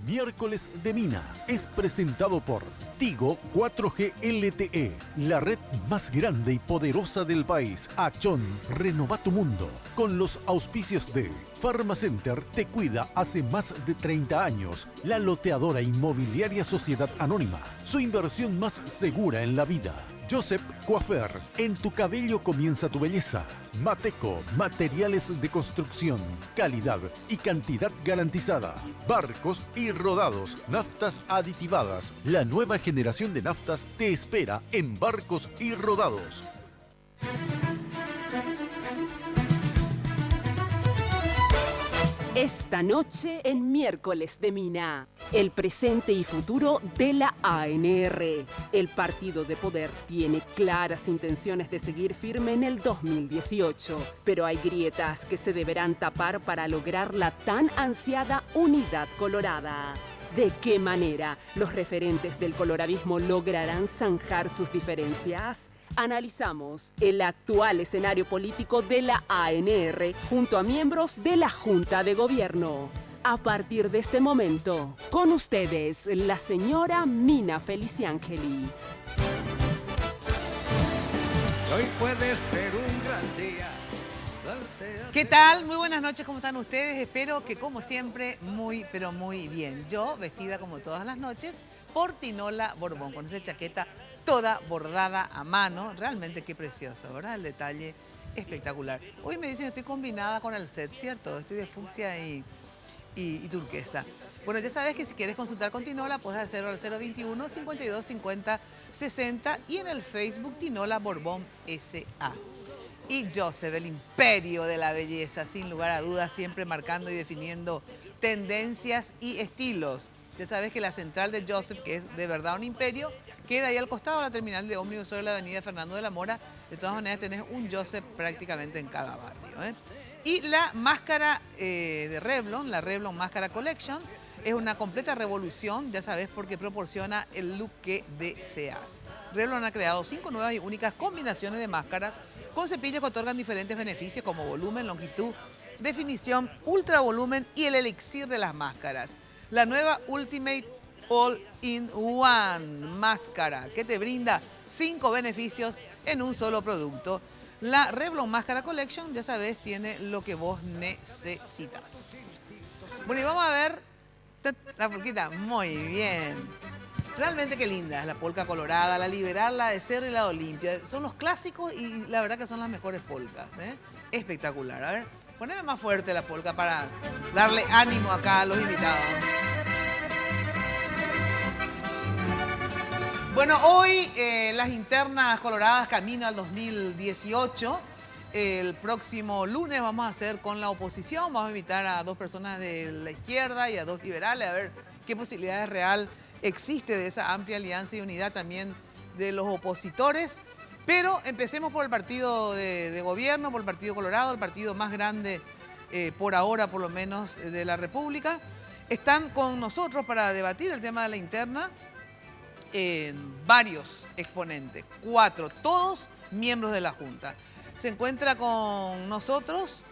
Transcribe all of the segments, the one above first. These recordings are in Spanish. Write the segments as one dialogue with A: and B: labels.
A: Miércoles de Mina es presentado por Tigo 4G LTE, la red más grande y poderosa del país. Achón, renova tu mundo. Con los auspicios de Pharmacenter te cuida hace más de 30 años. La loteadora inmobiliaria Sociedad Anónima, su inversión más segura en la vida. Joseph Coiffeur, en tu cabello comienza tu belleza. Mateco, materiales de construcción, calidad y cantidad garantizada. Barcos y Rodados, naftas aditivadas. La nueva generación de naftas te espera en Barcos y Rodados.
B: Esta noche en Miércoles de Mina, el presente y futuro de la ANR. El partido de poder tiene claras intenciones de seguir firme en el 2018, pero hay grietas que se deberán tapar para lograr la tan ansiada unidad colorada. ¿De qué manera los referentes del coloradismo lograrán zanjar sus diferencias? Analizamos el actual escenario político de la ANR junto a miembros de la Junta de Gobierno. A partir de este momento, con ustedes, la señora Mina Feliciangeli.
C: Hoy puede ser un gran día.
D: ¿Qué tal? Muy buenas noches, ¿cómo están ustedes? Espero que, como siempre, muy, pero muy bien. Yo, vestida como todas las noches, por Tinola Borbón, con esta chaqueta toda bordada a mano. Realmente qué precioso, ¿verdad? El detalle espectacular. Hoy me dicen que estoy combinada con el set, ¿cierto? Estoy de fucsia y turquesa. Bueno, ya sabes que si quieres consultar con Tinola, puedes hacerlo al 021 52 50 60 y en el Facebook Tinola Borbón S.A. Y Joseph, el imperio de la belleza, sin lugar a dudas, siempre marcando y definiendo tendencias y estilos. Ya sabes que la central de Joseph, que es de verdad un imperio, queda ahí al costado de la terminal de ómnibus sobre la avenida Fernando de la Mora. De todas maneras, tenés un Joseph prácticamente en cada barrio, ¿eh? Y la máscara de Revlon, la Revlon Máscara Collection, es una completa revolución, ya sabes, porque proporciona el look que deseas. Revlon ha creado 5 nuevas y únicas combinaciones de máscaras con cepillos que otorgan diferentes beneficios como volumen, longitud, definición, ultra volumen y el elixir de las máscaras. La nueva Ultimate All-in-One máscara que te brinda 5 beneficios en un solo producto. La Revlon Máscara Collection, ya sabes, tiene lo que vos necesitas. Bueno, y vamos a ver la polquita. Muy bien. Realmente qué linda es la polca colorada, la Liberal, la de Cerro y la de Olimpia. Son los clásicos y la verdad que son las mejores polcas, ¿eh? Espectacular. A ver, poneme más fuerte la polca para darle ánimo acá a los invitados. Bueno, hoy las internas coloradas camino al 2018. El próximo lunes vamos a hacer con la oposición. Vamos a invitar a 2 personas de la izquierda y a 2 liberales a ver qué posibilidades real existe de esa amplia alianza y unidad también de los opositores. Pero empecemos por el partido de gobierno, por el Partido Colorado, el partido más grande por ahora, por lo menos, de la República. Están con nosotros para debatir el tema de la interna varios exponentes, 4, todos miembros de la Junta. Se encuentra con nosotros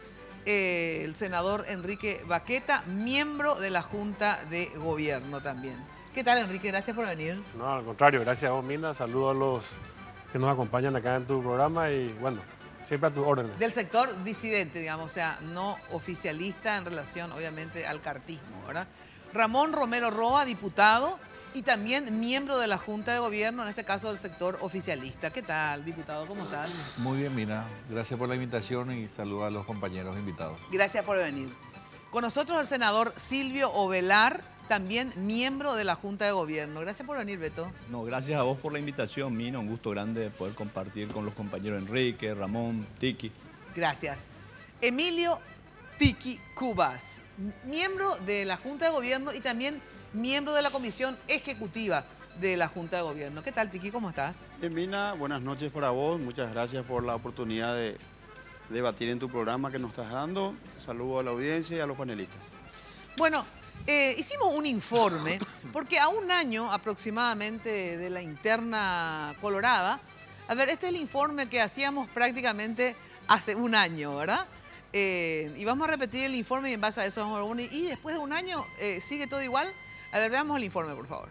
D: el senador Enrique Baqueta, miembro de la Junta de Gobierno también. ¿Qué tal, Enrique? Gracias por venir.
E: No, al contrario, gracias a vos, Mina. Saludos a los que nos acompañan acá en tu programa y, bueno, siempre a tus órdenes.
D: Del sector disidente, digamos, o sea, no oficialista en relación, obviamente, al cartismo, ¿verdad? Ramón Romero Roa, diputado y también miembro de la Junta de Gobierno, en este caso del sector oficialista. ¿Qué tal, diputado? ¿Cómo estás?
F: Muy bien, Mina. Gracias por la invitación y saludos a los compañeros invitados.
D: Gracias por venir. Con nosotros el senador Silvio Ovelar, también miembro de la Junta de Gobierno. Gracias por venir, Beto.
G: No, gracias a vos por la invitación, Mina. Un gusto grande poder compartir con los compañeros Enrique, Ramón, Tiki.
D: Gracias. Emilio Tiki Cubas, miembro de la Junta de Gobierno y también miembro de la Comisión Ejecutiva de la Junta de Gobierno. ¿Qué tal, Tiki? ¿Cómo estás?
H: Bien, Mina, buenas noches para vos. Muchas gracias por la oportunidad de debatir en tu programa que nos estás dando. Saludos a la audiencia y a los panelistas.
D: Bueno, hicimos un informe porque a un año aproximadamente de la interna colorada, a ver, este es el informe que hacíamos prácticamente hace un año, ¿verdad? Y vamos a repetir el informe y en base a eso vamos a ver. Y después de un año sigue todo igual. A ver, veamos el informe, por favor.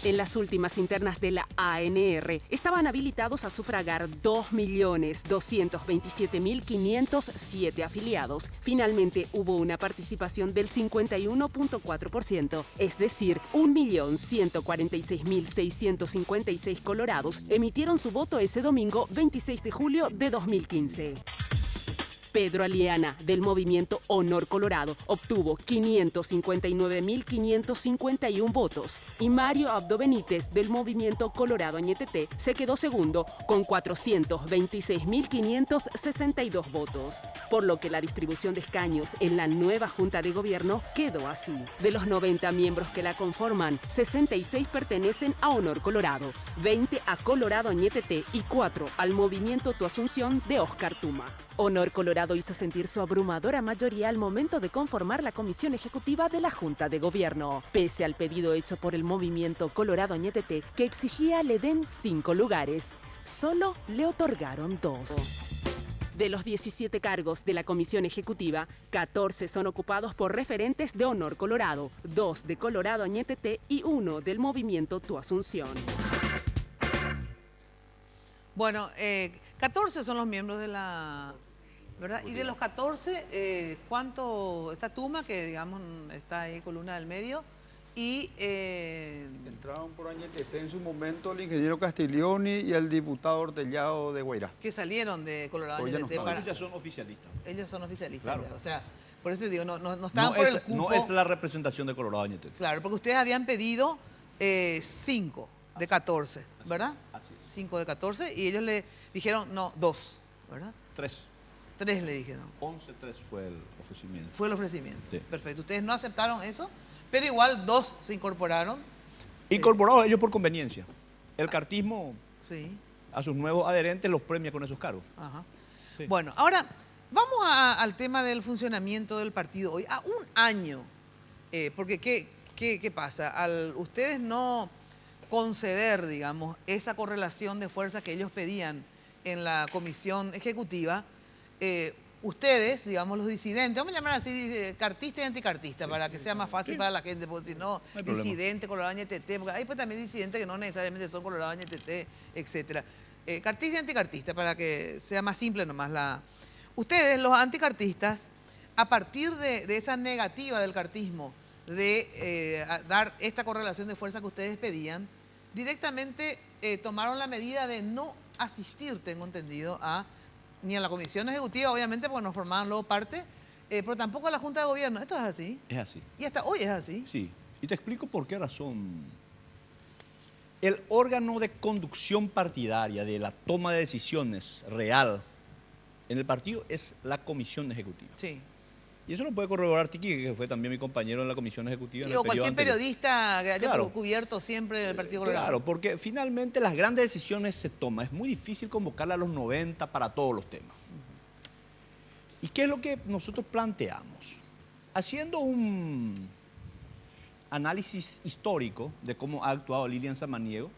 B: En las últimas internas de la ANR estaban habilitados a sufragar 2.227.507 afiliados. Finalmente hubo una participación del 51.4%, es decir, 1.146.656 colorados emitieron su voto ese domingo 26 de julio de 2015. Pedro Aliana, del movimiento Honor Colorado, obtuvo 559.551 votos y Mario Abdo Benítez, del movimiento Colorado Añetete, se quedó segundo con 426.562 votos, por lo que la distribución de escaños en la nueva Junta de Gobierno quedó así. De los 90 miembros que la conforman, 66 pertenecen a Honor Colorado, 20 a Colorado Añetete y 4 al movimiento Tu Asunción de Oscar Tuma. Honor Colorado hizo sentir su abrumadora mayoría al momento de conformar la comisión ejecutiva de la Junta de Gobierno, pese al pedido hecho por el movimiento Colorado Añetete que exigía le den 5 lugares. Solo le otorgaron 2. De los 17 cargos de la comisión ejecutiva, 14 son ocupados por referentes de Honor Colorado, 2 de Colorado Añetete y 1 del movimiento Tu Asunción.
D: Bueno, 14 son los miembros de la... ¿verdad? Y de los 14, ¿cuánto? Está Tuma, que digamos está ahí columna del medio, y...
H: Entraron por Añetete en su momento el ingeniero Castiglioni y el diputado Ortellado de Guairá.
D: que salieron de Colorado
H: Hoy ya no
D: Añetete
H: estaban.
G: Ellos ya son oficialistas.
D: Ellos son oficialistas,
G: Claro.
D: ya, o sea, por eso digo, no estaban
G: No
D: por
G: es,
D: el cupo.
G: no es la representación de Colorado Añetete.
D: Claro, porque ustedes habían pedido 5 de 14, ¿verdad?
G: Así es.
D: 5 de 14 y ellos le dijeron, no, 2, ¿verdad?
G: 3.
D: 3 le dijeron.
G: 11-3 fue el ofrecimiento.
D: Fue el ofrecimiento.
G: Sí.
D: Perfecto. Ustedes no aceptaron eso, pero igual 2 se incorporaron.
G: Incorporados ellos por conveniencia. El cartismo
D: Sí.
G: a sus nuevos adherentes los premia con esos cargos.
D: Ajá.
G: Sí.
D: Bueno, ahora vamos al tema del funcionamiento del partido hoy. A un año, porque ¿qué pasa? Al ustedes no conceder, digamos, esa correlación de fuerza que ellos pedían en la comisión ejecutiva, ustedes, digamos, los disidentes, vamos a llamar así, cartista y anticartista, para que sea más fácil para la gente, porque si no,
G: hay problema.
D: disidente, Colorado Añetete, porque hay pues también disidentes que no necesariamente son Colorado Añetete, etcétera. Cartista y anticartista, para que sea más simple nomás la... Ustedes, los anticartistas, a partir de esa negativa del cartismo de dar esta correlación de fuerza que ustedes pedían, directamente tomaron la medida de no asistir, tengo entendido, ni a la comisión ejecutiva, obviamente, porque nos formaban luego parte, pero tampoco a la Junta de Gobierno. ¿Esto es así?
G: Es así.
D: Y hasta hoy es así.
G: Sí. Y te explico por qué razón. El órgano de conducción partidaria de la toma de decisiones real en el partido es la comisión ejecutiva.
D: Sí.
G: Y eso lo puede corroborar Tiki, que fue también mi compañero en la comisión ejecutiva.
D: Digo, cualquier periodista que haya
G: Claro.
D: cubierto siempre el Partido Colorado.
G: Claro, porque finalmente las grandes decisiones se toman. Es muy difícil convocarla a los 90 para todos los temas. ¿Y qué es lo que nosotros planteamos? Haciendo un análisis histórico de cómo ha actuado Lilian Samaniego,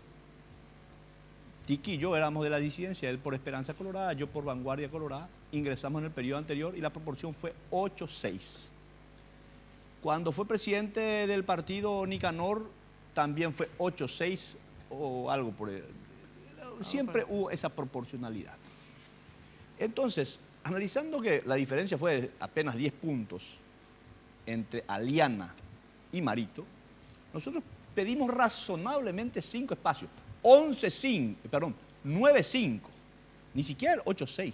G: Tiki y yo éramos de la disidencia, él por Esperanza Colorada, yo por Vanguardia Colorada, ingresamos en el periodo anterior y la proporción fue 8-6. Cuando fue presidente del partido Nicanor, también fue 8-6 o algo por el... Siempre hubo esa proporcionalidad. Entonces, analizando que la diferencia fue de apenas 10 puntos entre Aliana y Marito, nosotros pedimos razonablemente 5 espacios. 9-5, ni siquiera el 8-6.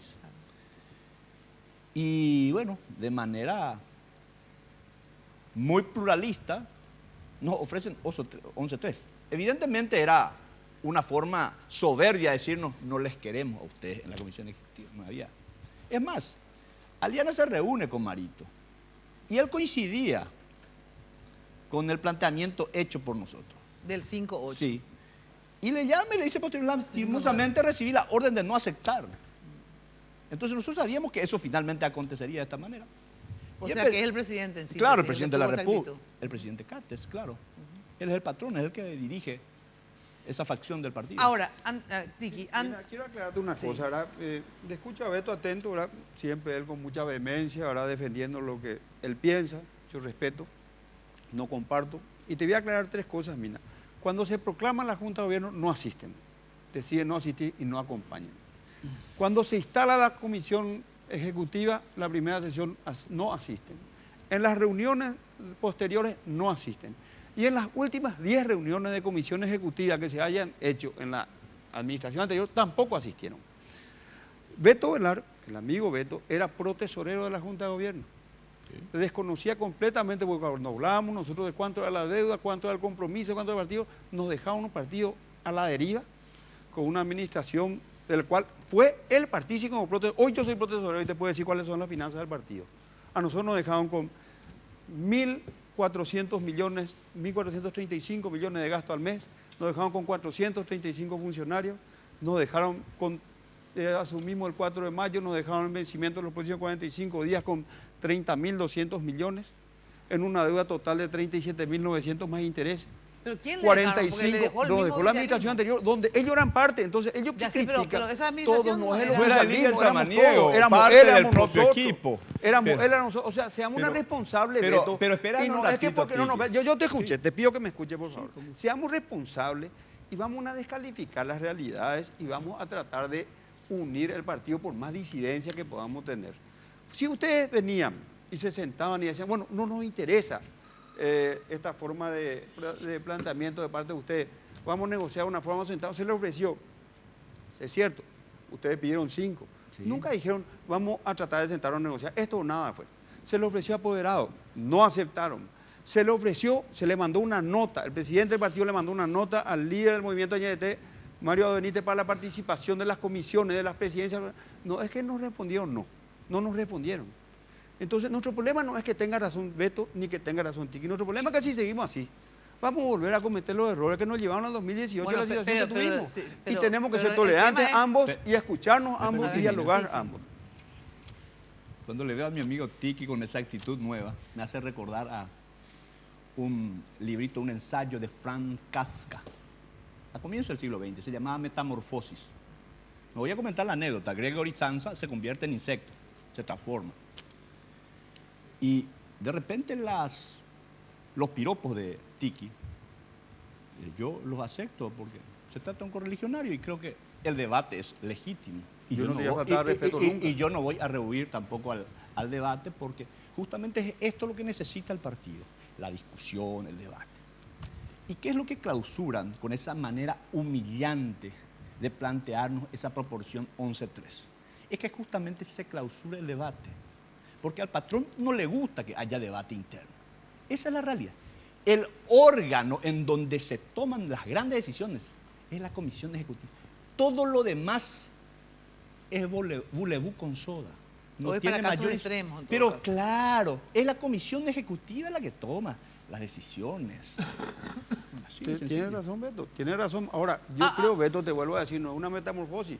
G: Y bueno, de manera muy pluralista, nos ofrecen 11-3. Evidentemente era una forma soberbia de decirnos, no les queremos a ustedes en la comisión ejecutiva. No había. Es más, Aliana se reúne con Marito y él coincidía con el planteamiento hecho por nosotros.
D: Del 5-8.
G: Sí. Y le llama y le dice, lastimosamente recibí la orden de no aceptar. Entonces nosotros sabíamos que eso finalmente acontecería de esta manera.
D: O
G: Y
D: sea, que es el presidente en sí.
G: Claro, el presidente de la
D: tuvo esa
G: República.
D: actitud.
G: El presidente Cartes, claro. Él es el patrón, es el que dirige esa facción del partido.
D: Ahora, Tiki,
H: Mira, quiero aclararte una cosa, ¿verdad? Le escucho a Beto atento, ¿verdad? Siempre él con mucha vehemencia, ¿verdad? Defendiendo lo que él piensa, mucho respeto, no comparto. Y te voy a aclarar 3 cosas, Mina. Cuando se proclama la Junta de Gobierno, no asisten. Deciden no asistir y no acompañan. Cuando se instala la comisión ejecutiva, la primera sesión no asisten. En las reuniones posteriores no asisten. Y en las últimas 10 reuniones de comisión ejecutiva que se hayan hecho en la administración anterior, tampoco asistieron. Beto Velar, el amigo Beto, era protesorero de la Junta de Gobierno. Sí. Desconocía completamente, porque cuando hablábamos nosotros de cuánto era la deuda, cuánto era el compromiso, cuánto era el partido, nos dejaban un partido a la deriva, con una administración del cual fue el partícipe como protesorero. Hoy yo soy protesorero y te puedo decir cuáles son las finanzas del partido. A nosotros nos dejaron con 1.400 millones, 1.435 millones de gasto al mes, nos dejaron con 435 funcionarios, nos dejaron con, asumimos el 4 de mayo, nos dejaron en vencimiento de los próximos 45 días con 30.200 millones, en una deuda total de 37.900 más intereses.
D: ¿Pero quién le
H: 45, nos dejó la administración anterior, donde ellos eran parte, entonces ellos que critican,
D: pero esa administración
H: todos
D: no
H: nos
G: fuera el líder Samaniego,
H: éramos
G: parte del propio
H: nosotros,
G: equipo.
H: Éramos, o sea, seamos una responsable, Beto.
G: Pero espera,
H: y no, es que porque no, yo te escuché, te pido que me escuche, por favor. Seamos responsables y vamos a descalificar las realidades y vamos a tratar de unir el partido por más disidencia que podamos tener. Si ustedes venían y se sentaban y decían, bueno, no nos interesa esta forma de planteamiento de parte de ustedes, vamos a negociar una forma sentada, se les ofreció, es cierto, ustedes pidieron 5, sí. Nunca dijeron, vamos a tratar de sentarnos a negociar, esto o nada fue, se les ofreció apoderado, no aceptaron, se le ofreció, se le mandó una nota, el presidente del partido le mandó una nota al líder del movimiento AñT, Mario Benítez, para la participación de las comisiones, de las presidencias, no, es que nos respondieron, no nos respondieron. Entonces, nuestro problema no es que tenga razón Beto ni que tenga razón Tiki. Nuestro problema es que si seguimos así, vamos a volver a cometer los errores que nos llevaron al 2018, a la situación que tuvimos. Y tenemos que ser tolerantes ambos y escucharnos ambos y dialogar ambos.
G: Cuando le veo a mi amigo Tiki con esa actitud nueva, me hace recordar a un librito, un ensayo de Franz Kafka, a comienzos del siglo XX, se llamaba Metamorfosis. Me voy a comentar la anécdota. Gregory Samsa se convierte en insecto, se transforma. Y de repente los piropos de Tiki, yo los acepto porque se trata de un correligionario y creo que el debate es legítimo. Y yo no voy a rehuir tampoco al debate porque justamente es esto lo que necesita el partido, la discusión, el debate. ¿Y qué es lo que clausuran con esa manera humillante de plantearnos esa proporción 11-3? Es que justamente se clausura el debate. Porque al patrón no le gusta que haya debate interno. Esa es la realidad. El órgano en donde se toman las grandes decisiones es la comisión ejecutiva. Todo lo demás es voulez-vous con soda. No
D: hoy
G: tiene
D: para casos
G: mayores,
D: extremos.
G: pero caso. Claro, es la comisión ejecutiva la que toma las decisiones.
H: Tienes razón, Beto. Tienes razón. Ahora, yo creo, Beto, te vuelvo a decir, no es una metamorfosis.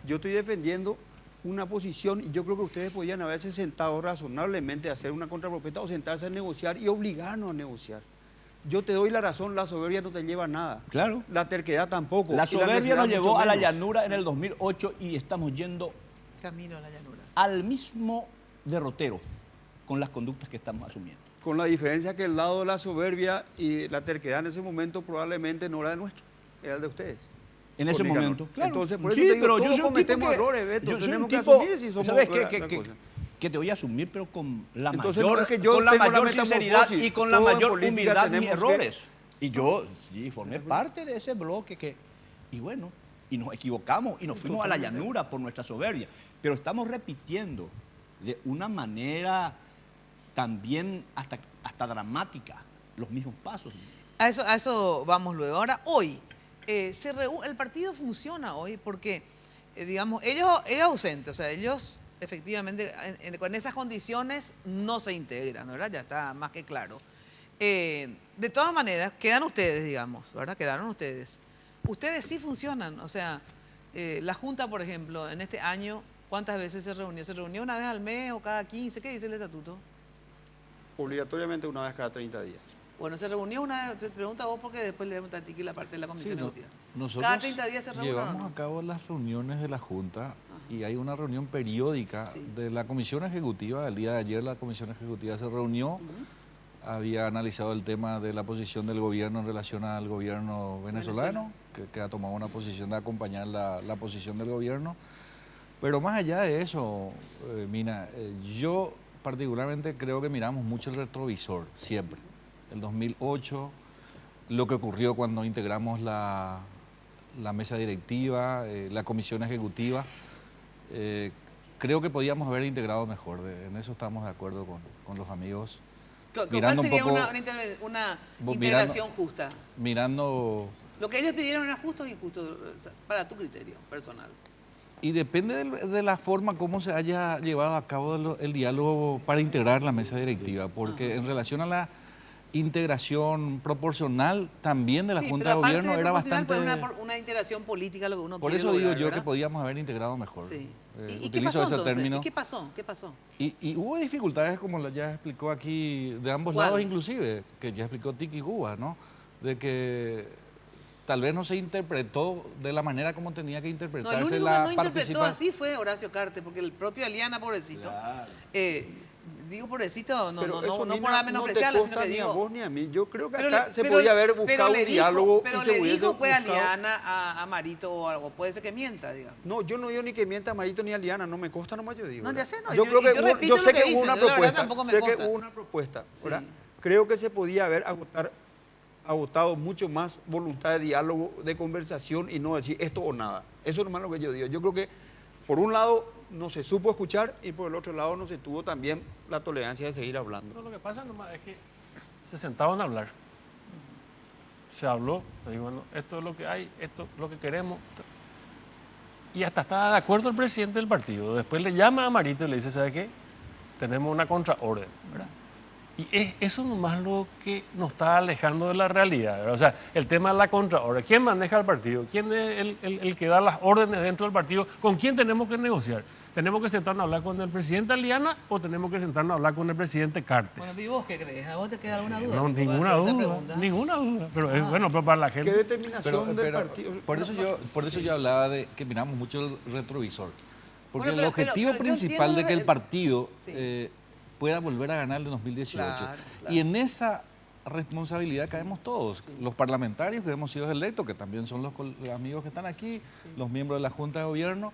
H: Yo estoy defendiendo una posición y yo creo que ustedes podían haberse sentado razonablemente a hacer una contrapropuesta o sentarse a negociar y obligarnos a negociar. Yo te doy la razón, la soberbia no te lleva a nada.
G: Claro.
H: La terquedad tampoco.
G: La soberbia nos llevó a la llanura en el 2008 y estamos yendo
D: camino a la llanura.
G: Al mismo derrotero con las conductas que estamos asumiendo.
H: Con la diferencia que el lado de la soberbia y la terquedad en ese momento probablemente no era el nuestro, era el de ustedes.
G: En ese momento, claro.
H: Entonces, por eso te digo, todos cometemos errores, Beto.
G: Yo
H: tenemos
G: que
H: asumir si somos...
G: ¿Sabes que te voy a asumir, pero con la
H: entonces,
G: mayor,
H: no es que yo
G: con la mayor
H: la
G: sinceridad y con la mayor humildad mis errores?
H: Que...
G: Y yo sí, formé parte de ese bloque y bueno, y nos equivocamos y nos fuimos a la llanura por nuestra soberbia. Pero estamos repitiendo de una manera también hasta dramática los mismos pasos.
D: A eso vamos luego. Ahora, hoy, el partido funciona hoy porque, digamos, ellos ausentes, o sea, ellos efectivamente con esas condiciones no se integran, ¿verdad? Ya está más que claro. De todas maneras, quedan ustedes, digamos, ¿verdad? Quedaron ustedes. Ustedes sí funcionan, o sea, la Junta, por ejemplo, en este año, ¿cuántas veces se reunió? ¿Se reunió una vez al mes o cada 15? ¿Qué dice el estatuto?
H: Obligatoriamente una vez cada 30 días.
D: Bueno, se reunió una vez, te pregunta vos porque después le vamos a Tiki la parte de la comisión ejecutiva.
I: Nosotros
D: cada 30 días se reúnen.
I: Llevamos a cabo las reuniones de la Junta y hay una reunión periódica de la comisión ejecutiva. El día de ayer la comisión ejecutiva se reunió había analizado el tema de la posición del gobierno en relación al gobierno venezolano, que ha tomado una posición de acompañar la posición del gobierno. Pero más allá de eso, Mina, yo particularmente creo que miramos mucho el retrovisor, siempre. El 2008, lo que ocurrió cuando integramos la mesa directiva, la comisión ejecutiva, creo que podíamos haber integrado mejor, en eso estamos de acuerdo con los amigos.
D: ¿Cuál sería una integración justa?
I: Mirando...
D: ¿Lo que ellos pidieron era justo o injusto, para tu criterio personal?
I: Y depende de la forma como se haya llevado a cabo el diálogo para integrar la mesa directiva, porque en relación a la integración proporcional también de la Junta de Gobierno era bastante...
D: Una integración política, lo que uno
I: por
D: quiere
I: eso digo
D: lograr,
I: yo
D: ¿verdad?
I: Que podíamos haber integrado mejor.
D: Sí. ¿Y
I: Utilizo
D: qué pasó
I: ese
D: entonces?
I: término.
D: ¿Y qué pasó? ¿Qué pasó?
I: Y hubo dificultades, como ya explicó aquí, de ambos
D: ¿Cuál?
I: lados inclusive, que ya explicó Tiki Cuba, ¿no? De que tal vez no se interpretó de la manera como tenía que interpretarse
D: el único
I: la
D: que no interpretó
I: participación.
D: así fue Horacio Cartes, porque el propio Aliana, pobrecito,
H: Claro.
D: digo pobrecito, no
H: Eso,
D: por
H: Mina,
D: nada menospreciarle,
H: no te
D: sino que
H: consta ni a
D: digo...
H: vos ni a mí. Yo creo que
D: Pero
H: acá
D: le-
H: se
D: pero
H: podía
D: le-
H: haber
D: pero
H: buscado
D: le
H: un
D: dijo-
H: diálogo
D: Pero
H: y
D: le
H: se hubiese
D: dijo pues
H: buscado...
D: Aliana a Marito o algo, puede ser que mienta, digamos.
H: No, yo no digo ni que mienta a Marito ni a Liana, no me consta nomás, yo digo.
D: No,
H: ¿verdad?
D: ya sé, no,
H: yo
D: yo-
H: creo
D: y
H: que
D: yo
H: hubo-
D: repito
H: yo
D: lo
H: sé
D: que
H: que
D: dicen,
H: hubo una
D: yo la verdad
H: propuesta,
D: tampoco me
H: sé que
D: consta.
H: hubo una propuesta, ¿verdad?
D: Sí.
H: Creo que se podía haber agotado mucho más voluntad de diálogo, de conversación y no decir esto o nada. Eso es nomás lo que yo digo. Yo creo que por un lado no se supo escuchar y por el otro lado no se tuvo también la tolerancia de seguir hablando.
E: No, lo que pasa nomás es que se sentaban a hablar. Se habló, le digo, bueno, esto es lo que hay, esto es lo que queremos. Y hasta estaba de acuerdo el presidente del partido. Después le llama a Marito y le dice, ¿sabe qué? Tenemos una contraorden, ¿verdad? Y es eso nomás lo que nos está alejando de la realidad, ¿verdad? O sea, el tema de la contraorden. ¿Quién maneja el partido? ¿Quién es el que da las órdenes dentro del partido? ¿Con quién tenemos que negociar? ¿Tenemos que sentarnos a hablar con el presidente Aliana o tenemos que sentarnos a hablar con el presidente Cartes?
D: Bueno, ¿y vos qué crees? ¿A vos te queda alguna duda?
E: No,
D: Pico, para
E: ninguna
D: hacer esa
E: duda,
D: pregunta?
E: ninguna duda. Pero es bueno, pero para la gente...
H: ¿Qué determinación del partido?
I: Por eso yo hablaba de que miramos mucho el retrovisor. Porque
D: Bueno,
I: el
D: pero
I: objetivo
D: yo
I: principal
D: entiendo
I: de que el
D: el-
I: partido
D: Sí.
I: pueda volver a ganar el 2018.
D: Claro, claro.
I: Y en esa responsabilidad caemos todos, los parlamentarios que hemos sido electos, que también son los amigos que están aquí, los miembros de la Junta de Gobierno.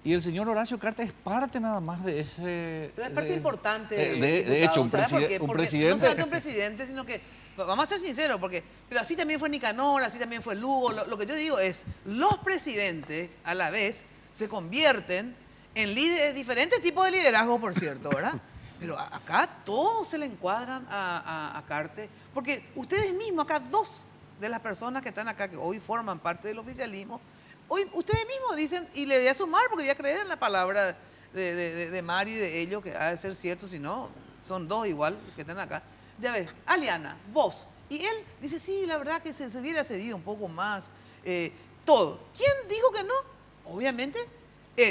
I: Y el señor Horacio Cartes es parte nada más de ese...
D: Pero es parte importante.
I: De hecho, un
D: ¿sabes por qué?
I: un
D: Porque
I: presidente...
D: no solamente un presidente, sino que, vamos a ser sinceros, pero así también fue Nicanor, así también fue Lugo. Lo que yo digo es, los presidentes a la vez se convierten en líderes, diferentes tipos de liderazgo, por cierto, ¿verdad? Pero acá todos se le encuadran a Cartes, porque ustedes mismos, acá dos de las personas que están acá, que hoy forman parte del oficialismo, hoy ustedes mismos dicen, y le voy a sumar porque voy a creer en la palabra de Mario y de ellos, que ha de ser cierto, si no, son dos igual que están acá. Ya ves, Aliana, vos, y él dice, sí, la verdad que se hubiera cedido un poco más, todo. ¿Quién dijo que no? Obviamente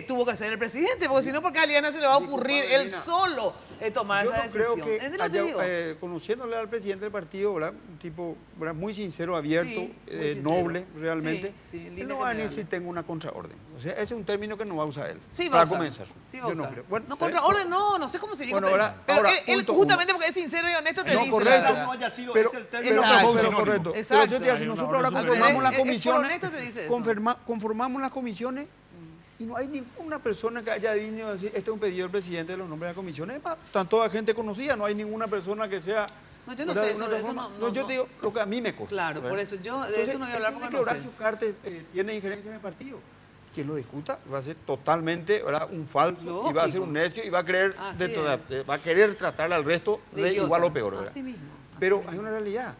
D: tuvo que ser el presidente, porque si no, porque a Aliana se le va a ocurrir
H: Disculpa,
D: él
H: Melina.
D: solo tomar
H: Yo
D: esa
H: no creo
D: decisión.
H: que,
D: ¿Entiendes lo que digo?
H: conociéndole al presidente del partido, ¿verdad? Un tipo, ¿verdad?, muy sincero, abierto,
D: Sí, muy sincero.
H: noble, realmente.
D: Sí, sí, en
H: él
D: líneas
H: no va a
D: generales.
H: decir tengo una contraorden. O sea, ese es un término que no va a usar él.
D: Sí, va
H: para
D: a usar.
H: comenzar.
D: Sí, va a
H: Yo no
D: usar.
H: creo. Bueno,
D: no, contra orden no sé cómo se dice.
H: Bueno, ahora-
D: pero
H: ahora,
D: él
H: punto
D: justamente porque es sincero y honesto te
H: No,
D: dice.
H: correcto.
D: la verdad.
G: no haya sido
H: Pero,
G: ese el
H: pero,
G: término
D: Exacto.
H: pero,
G: que fue sinónimo.
H: correcto.
D: Exacto.
H: Pero yo te digo, si
E: Hay una
H: nosotros ahora
E: orden
H: conformamos
D: superior.
H: las
D: Él por
H: comisiones,
D: honesto te dice eso.
H: conformamos las comisiones y no hay ninguna persona que haya venido a decir, este es un pedido del presidente de los nombres de las comisiones. Están toda gente conocida, no hay ninguna persona que sea...
D: No, yo no
H: ¿verdad?,
D: sé,
H: de una
D: sobre eso
H: forma.
D: no,
H: yo
D: no.
H: te digo lo que a mí me consta.
D: Claro,
H: ¿verdad?
D: por eso yo de
H: Entonces,
D: eso no voy a hablar
H: el
D: porque
H: que
D: no sé.
H: Horacio Cartes tiene injerencia en el partido. Quien lo discuta va a ser totalmente, ¿verdad?, un falso, y va a ser
D: Lógico.
H: un necio y va a querer,
D: Así
H: va a querer tratar al resto de
D: idiota.
H: igual o peor, ¿verdad?
D: Así mismo.
H: Pero hay una realidad.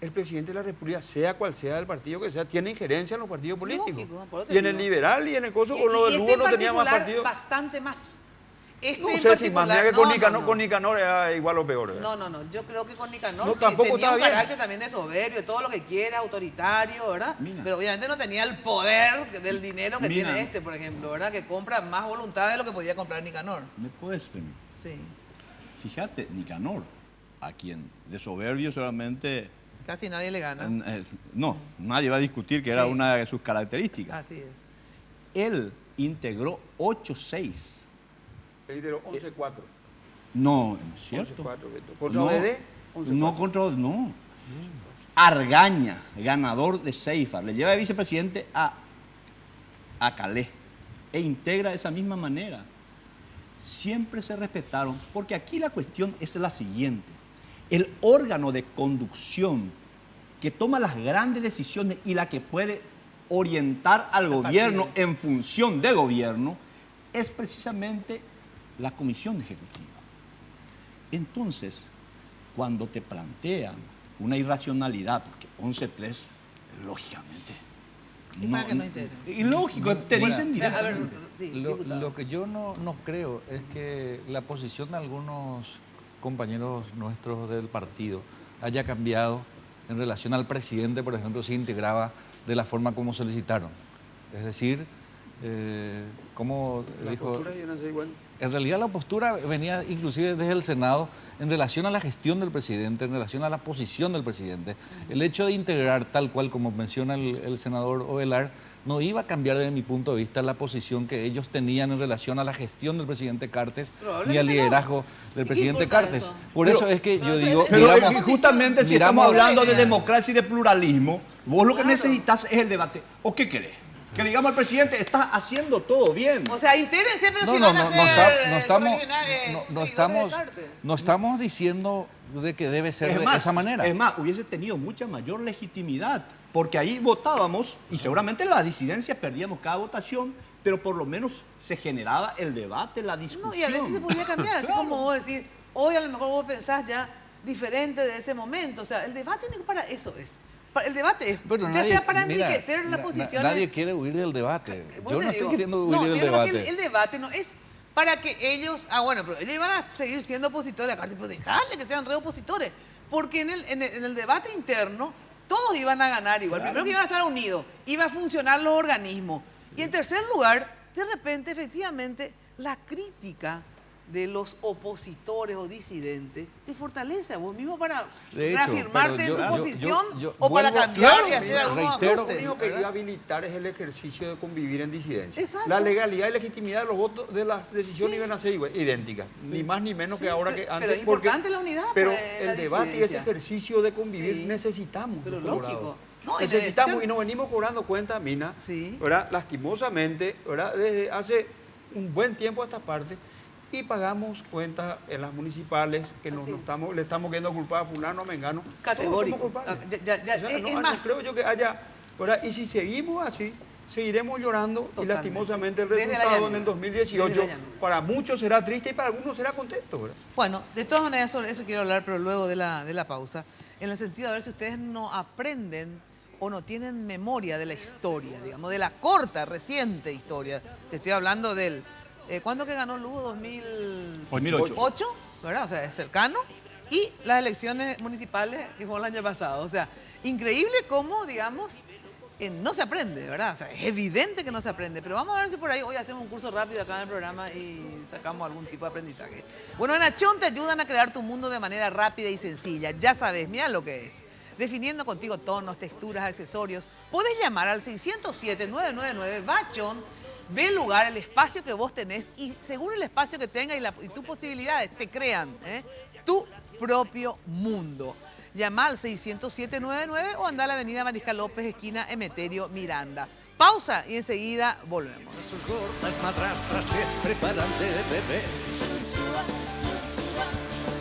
H: El presidente de la República, sea cual sea el partido que sea, tiene injerencia en los partidos políticos.
D: Lógico, por eso te
H: Y en el
D: digo.
H: liberal y en el coso,
D: Y,
H: con lo del
D: y
H: Lugo
D: este en
H: no tenía más
D: particular
H: partidos.
D: bastante más. Este
H: No
D: en
H: sé si más,
D: particular,
H: mira que con
D: no,
H: Nicanor,
D: no.
H: con Nicanor era igual o peor, ¿verdad?
D: No, yo creo que con Nicanor
H: No,
D: sí
H: tampoco
D: tenía
H: estaba
D: un
H: bien.
D: carácter también de soberbio, todo lo que quiera, autoritario, ¿verdad?
G: Mina.
D: Pero obviamente no tenía el poder del dinero que
G: Mina.
D: tiene este, por ejemplo, ¿verdad? Que compra más voluntad de lo que podía comprar Nicanor.
G: ¿Me puedes permitir?
D: Sí,
G: Fíjate, Nicanor, a quien de soberbio solamente...
D: casi nadie le gana.
G: No, nadie va a discutir que era
D: Sí.
G: una de sus características.
D: Así es.
G: Él integró 8-6.
H: Lideró 11-4.
G: No, ¿no es cierto?
H: 11-4, Beto. Contra
G: No.
H: OED,
G: No. Argaña, ganador de Ceifa, le lleva de vicepresidente a Calais e integra de esa misma manera. Siempre se respetaron, porque aquí la cuestión es la siguiente. El órgano de conducción que toma las grandes decisiones y la que puede orientar al gobierno en función de gobierno es precisamente la comisión ejecutiva. Entonces, cuando te plantean una irracionalidad, porque 11-3, lógicamente... ilógico, te dicen directamente.
I: Lo que yo no creo es que la posición de algunos compañeros nuestros del partido haya cambiado en relación al presidente, por ejemplo, si integraba de la forma como solicitaron. Es decir, como dijo... En realidad la postura venía inclusive desde el Senado en relación a la gestión del presidente, en relación a la posición del presidente. El hecho de integrar, tal cual como menciona el senador Ovelar, no iba a cambiar desde mi punto de vista la posición que ellos tenían en relación a la gestión del presidente Cartes ni al liderazgo del presidente Cartes.
G: Eso?
I: Por eso es que yo digo...
G: Pero justamente si estamos hablando de democracia y de pluralismo, vos lo que necesitas es el debate. ¿O qué querés? Que le digamos al presidente, estás haciendo todo bien.
D: O sea, intégrense, pero si van a
I: no estamos diciendo de que debe ser de esa manera.
G: Es más, hubiese tenido mucha mayor legitimidad, porque ahí votábamos y seguramente las disidencias perdíamos cada votación, pero por lo menos se generaba el debate, la discusión.
D: No, y a veces se podía cambiar, así como vos decís, hoy a lo mejor vos pensás ya diferente de ese momento. O sea, el debate para eso es. El debate es, ya sea para enriquecer las posiciones...
I: Nadie quiere huir del debate. Yo no estoy queriendo huir del debate.
D: El debate no es para que ellos... bueno, pero ellos iban a seguir siendo opositores acá, pero dejarle que sean re opositores. Porque en el debate interno todos iban a ganar igual. Claro. Primero que iban a estar unidos, iba a funcionar los organismos. Y en tercer lugar, de repente, efectivamente, la crítica de los opositores o disidentes te fortalece a vos mismo para reafirmarte en tu posición o para cambiar y hacer algunos ajustes.
H: Lo único que iba a habilitar es el ejercicio de convivir en disidencia. Exacto. La legalidad y legitimidad de los votos de las decisiones iban a ser idénticas, ni más ni menos que ahora que antes.
D: Pero es importante la unidad.
H: Pero el debate y ese ejercicio de convivir necesitamos.
D: Pero lógico.
H: Necesitamos y nos venimos cobrando cuenta, Mina, ¿verdad? Lastimosamente, ¿verdad? Desde hace un buen tiempo a esta parte, y pagamos cuentas en las municipales que le estamos viendo culpar a fulano, a mengano.
D: Categórico.
H: No creo yo que haya, ¿verdad? Y si seguimos así, seguiremos llorando. Totalmente. Y lastimosamente el resultado en el 2018 para muchos será triste y para algunos será contento, ¿verdad?
D: Bueno, de todas maneras sobre eso quiero hablar, pero luego de la pausa, en el sentido de ver si ustedes no aprenden o no tienen memoria de la historia, digamos, de la corta, reciente historia. Te estoy hablando del... ¿Cuándo que ganó Lugo? 2008, ¿verdad? O sea, es cercano. Y las elecciones municipales que fueron el año pasado. O sea, increíble cómo, digamos, no se aprende, ¿verdad? O sea, es evidente que no se aprende. Pero vamos a ver si por ahí hoy hacemos un curso rápido acá en el programa y sacamos algún tipo de aprendizaje. Bueno, en Achón te ayudan a crear tu mundo de manera rápida y sencilla. Ya sabes, mira lo que es. Definiendo contigo tonos, texturas, accesorios. Puedes llamar al 607-999 Bachón. Ve el lugar, el espacio que vos tenés y según el espacio que tengas y tus posibilidades te crean tu propio mundo. Llama al 607-99 o anda a la avenida Mariscal López, esquina Emeterio, Miranda. Pausa y enseguida volvemos.
C: Sus gordas madrastras les preparan de beber.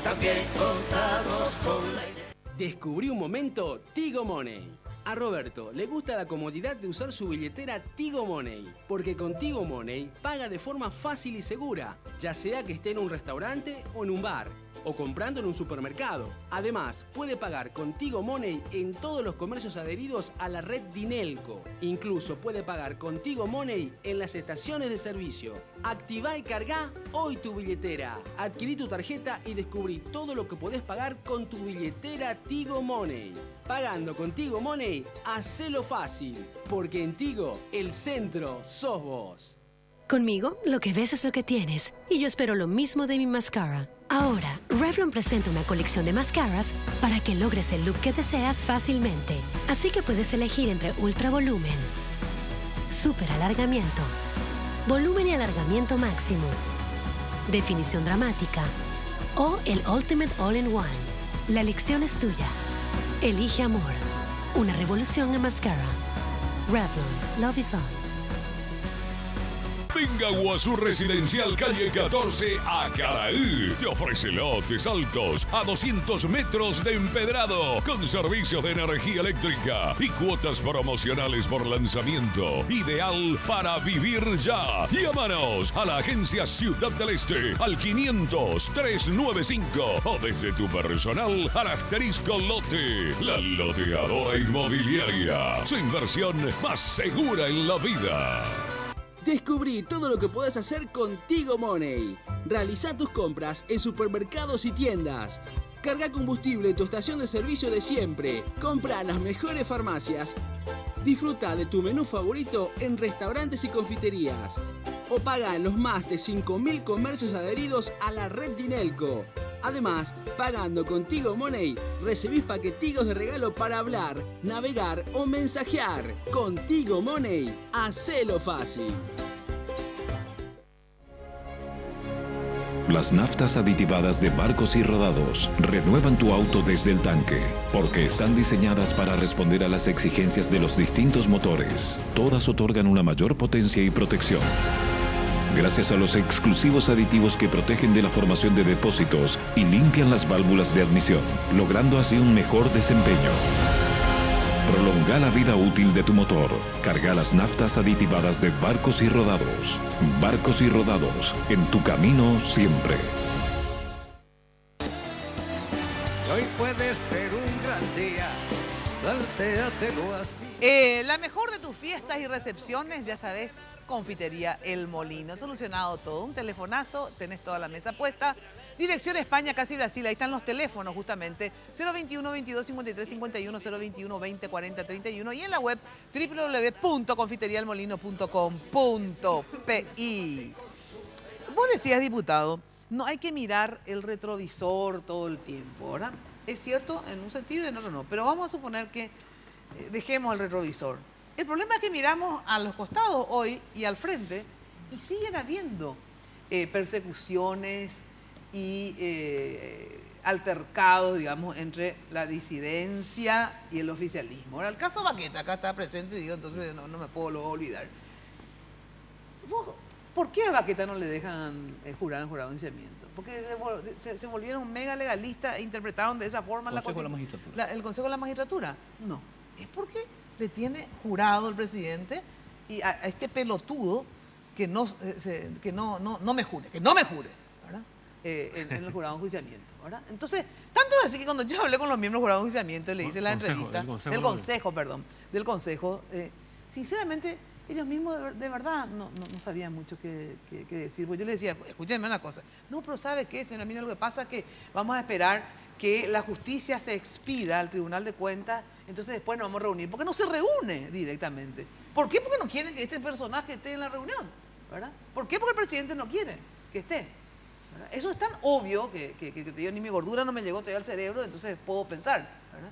C: También contamos con la idea.
J: Descubrí un momento Tigo Money. A Roberto le gusta la comodidad de usar su billetera Tigo Money, porque con Tigo Money paga de forma fácil y segura, ya sea que esté en un restaurante o en un bar, o comprando en un supermercado. Además, puede pagar con Tigo Money en todos los comercios adheridos a la red Dinelco. Incluso puede pagar con Tigo Money en las estaciones de servicio. Activá y cargá hoy tu billetera. Adquirí tu tarjeta y descubrí todo lo que podés pagar con tu billetera Tigo Money. Pagando con Tigo Money, hacelo fácil, porque en Tigo el centro sos vos.
K: Conmigo, lo que ves es lo que tienes. Y yo espero lo mismo de mi mascara. Ahora, Revlon presenta una colección de mascaras para que logres el look que deseas fácilmente. Así que puedes elegir entre ultra volumen, super alargamiento, volumen y alargamiento máximo, definición dramática o el Ultimate All-in-One. La elección es tuya. Elige amor. Una revolución en mascara. Revlon. Love is on.
L: Venga Guazú Residencial Calle 14 a Caraí. Te ofrece lotes altos a 200 metros de empedrado con servicios de energía eléctrica y cuotas promocionales por lanzamiento. Ideal para vivir ya. Llámanos a la agencia Ciudad del Este al 500-395 o desde tu personal al asterisco lote. La loteadora inmobiliaria. Su inversión más segura en la vida.
J: Descubrí todo lo que puedes hacer con Tigo Money. Realiza tus compras en supermercados y tiendas. Carga combustible en tu estación de servicio de siempre. Compra en las mejores farmacias. Disfruta de tu menú favorito en restaurantes y confiterías. O paga en los más de 5.000 comercios adheridos a la red Dinelco. Además, pagando con Tigo Money, recibís paquetigos de regalo para hablar, navegar o mensajear. Con Tigo Money, hacelo fácil.
M: Las naftas aditivadas de Barcos y Rodados renuevan tu auto desde el tanque, porque están diseñadas para responder a las exigencias de los distintos motores. Todas otorgan una mayor potencia y protección. Gracias a los exclusivos aditivos que protegen de la formación de depósitos y limpian las válvulas de admisión, logrando así un mejor desempeño. Prolonga la vida útil de tu motor. Carga las naftas aditivadas de Barcos y Rodados. Barcos y Rodados, en tu camino siempre.
C: Hoy puede ser un gran día, plantéatelo así.
D: La mejor de tus fiestas y recepciones, ya sabes, Confitería El Molino. Solucionado todo. Un telefonazo, tenés toda la mesa puesta. Dirección España, casi Brasil. Ahí están los teléfonos justamente. 021 22 53 51, 021 20 40 31 y en la web www.confiterialmolino.com.pi. Vos decías, diputado, no hay que mirar el retrovisor todo el tiempo, ¿verdad? Es cierto en un sentido y en otro no. Pero vamos a suponer que dejemos el retrovisor. El problema es que miramos a los costados hoy y al frente y siguen habiendo persecuciones y altercados, digamos, entre la disidencia y el oficialismo. Ahora, el caso Baqueta, acá está presente, digo, entonces no me puedo luego olvidar. ¿Por qué a Baqueta no le dejan jurar el jurado de enjuiciamiento? Porque se volvieron mega legalistas e interpretaron de esa forma el Consejo de la Magistratura. No, es porque le tiene jurado el presidente y a este pelotudo que no me jure, ¿verdad? En el jurado de enjuiciamiento, ¿verdad? Entonces, tanto es así que cuando yo hablé con los miembros del jurado de enjuiciamiento y le hice la entrevista, del consejo, sinceramente, ellos mismos de verdad no sabían mucho qué decir. Pues yo le decía, escúcheme una cosa, no, pero ¿sabe qué, señora? Mira, lo que pasa es que vamos a esperar que la justicia se expida al Tribunal de Cuentas, entonces después nos vamos a reunir, porque no se reúne directamente. ¿Por qué? Porque no quieren que este personaje esté en la reunión, ¿verdad? ¿Por qué? Porque el presidente no quiere que esté, ¿verdad? Eso es tan obvio que te digo, ni mi gordura no me llegó todavía al cerebro, entonces puedo pensar, ¿verdad?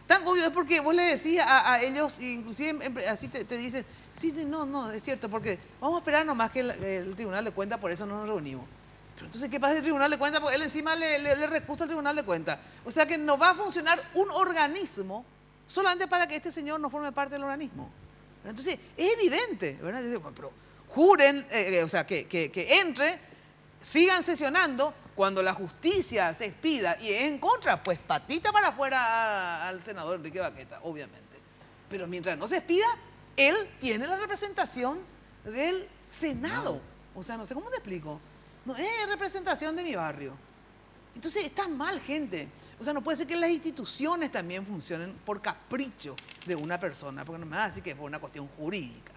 D: Tan obvio es porque vos le decís a ellos, inclusive así te dicen, sí, no, es cierto, porque vamos a esperar nomás que el Tribunal de Cuentas, por eso no nos reunimos. Pero entonces, ¿qué pasa el Tribunal de Cuentas? Porque él encima le recusa al Tribunal de Cuentas. O sea que no va a funcionar un organismo solamente para que este señor no forme parte del organismo. Entonces, es evidente, ¿verdad? Pero juren, o sea, que entre, sigan sesionando, cuando la justicia se expida y es en contra, pues patita para afuera al senador Enrique Baqueta, obviamente. Pero mientras no se expida, él tiene la representación del Senado. O sea, no sé cómo te explico. No es representación de mi barrio. Entonces está mal, gente. O sea, no puede ser que las instituciones también funcionen por capricho de una persona, porque no me va a decir que es por una cuestión jurídica,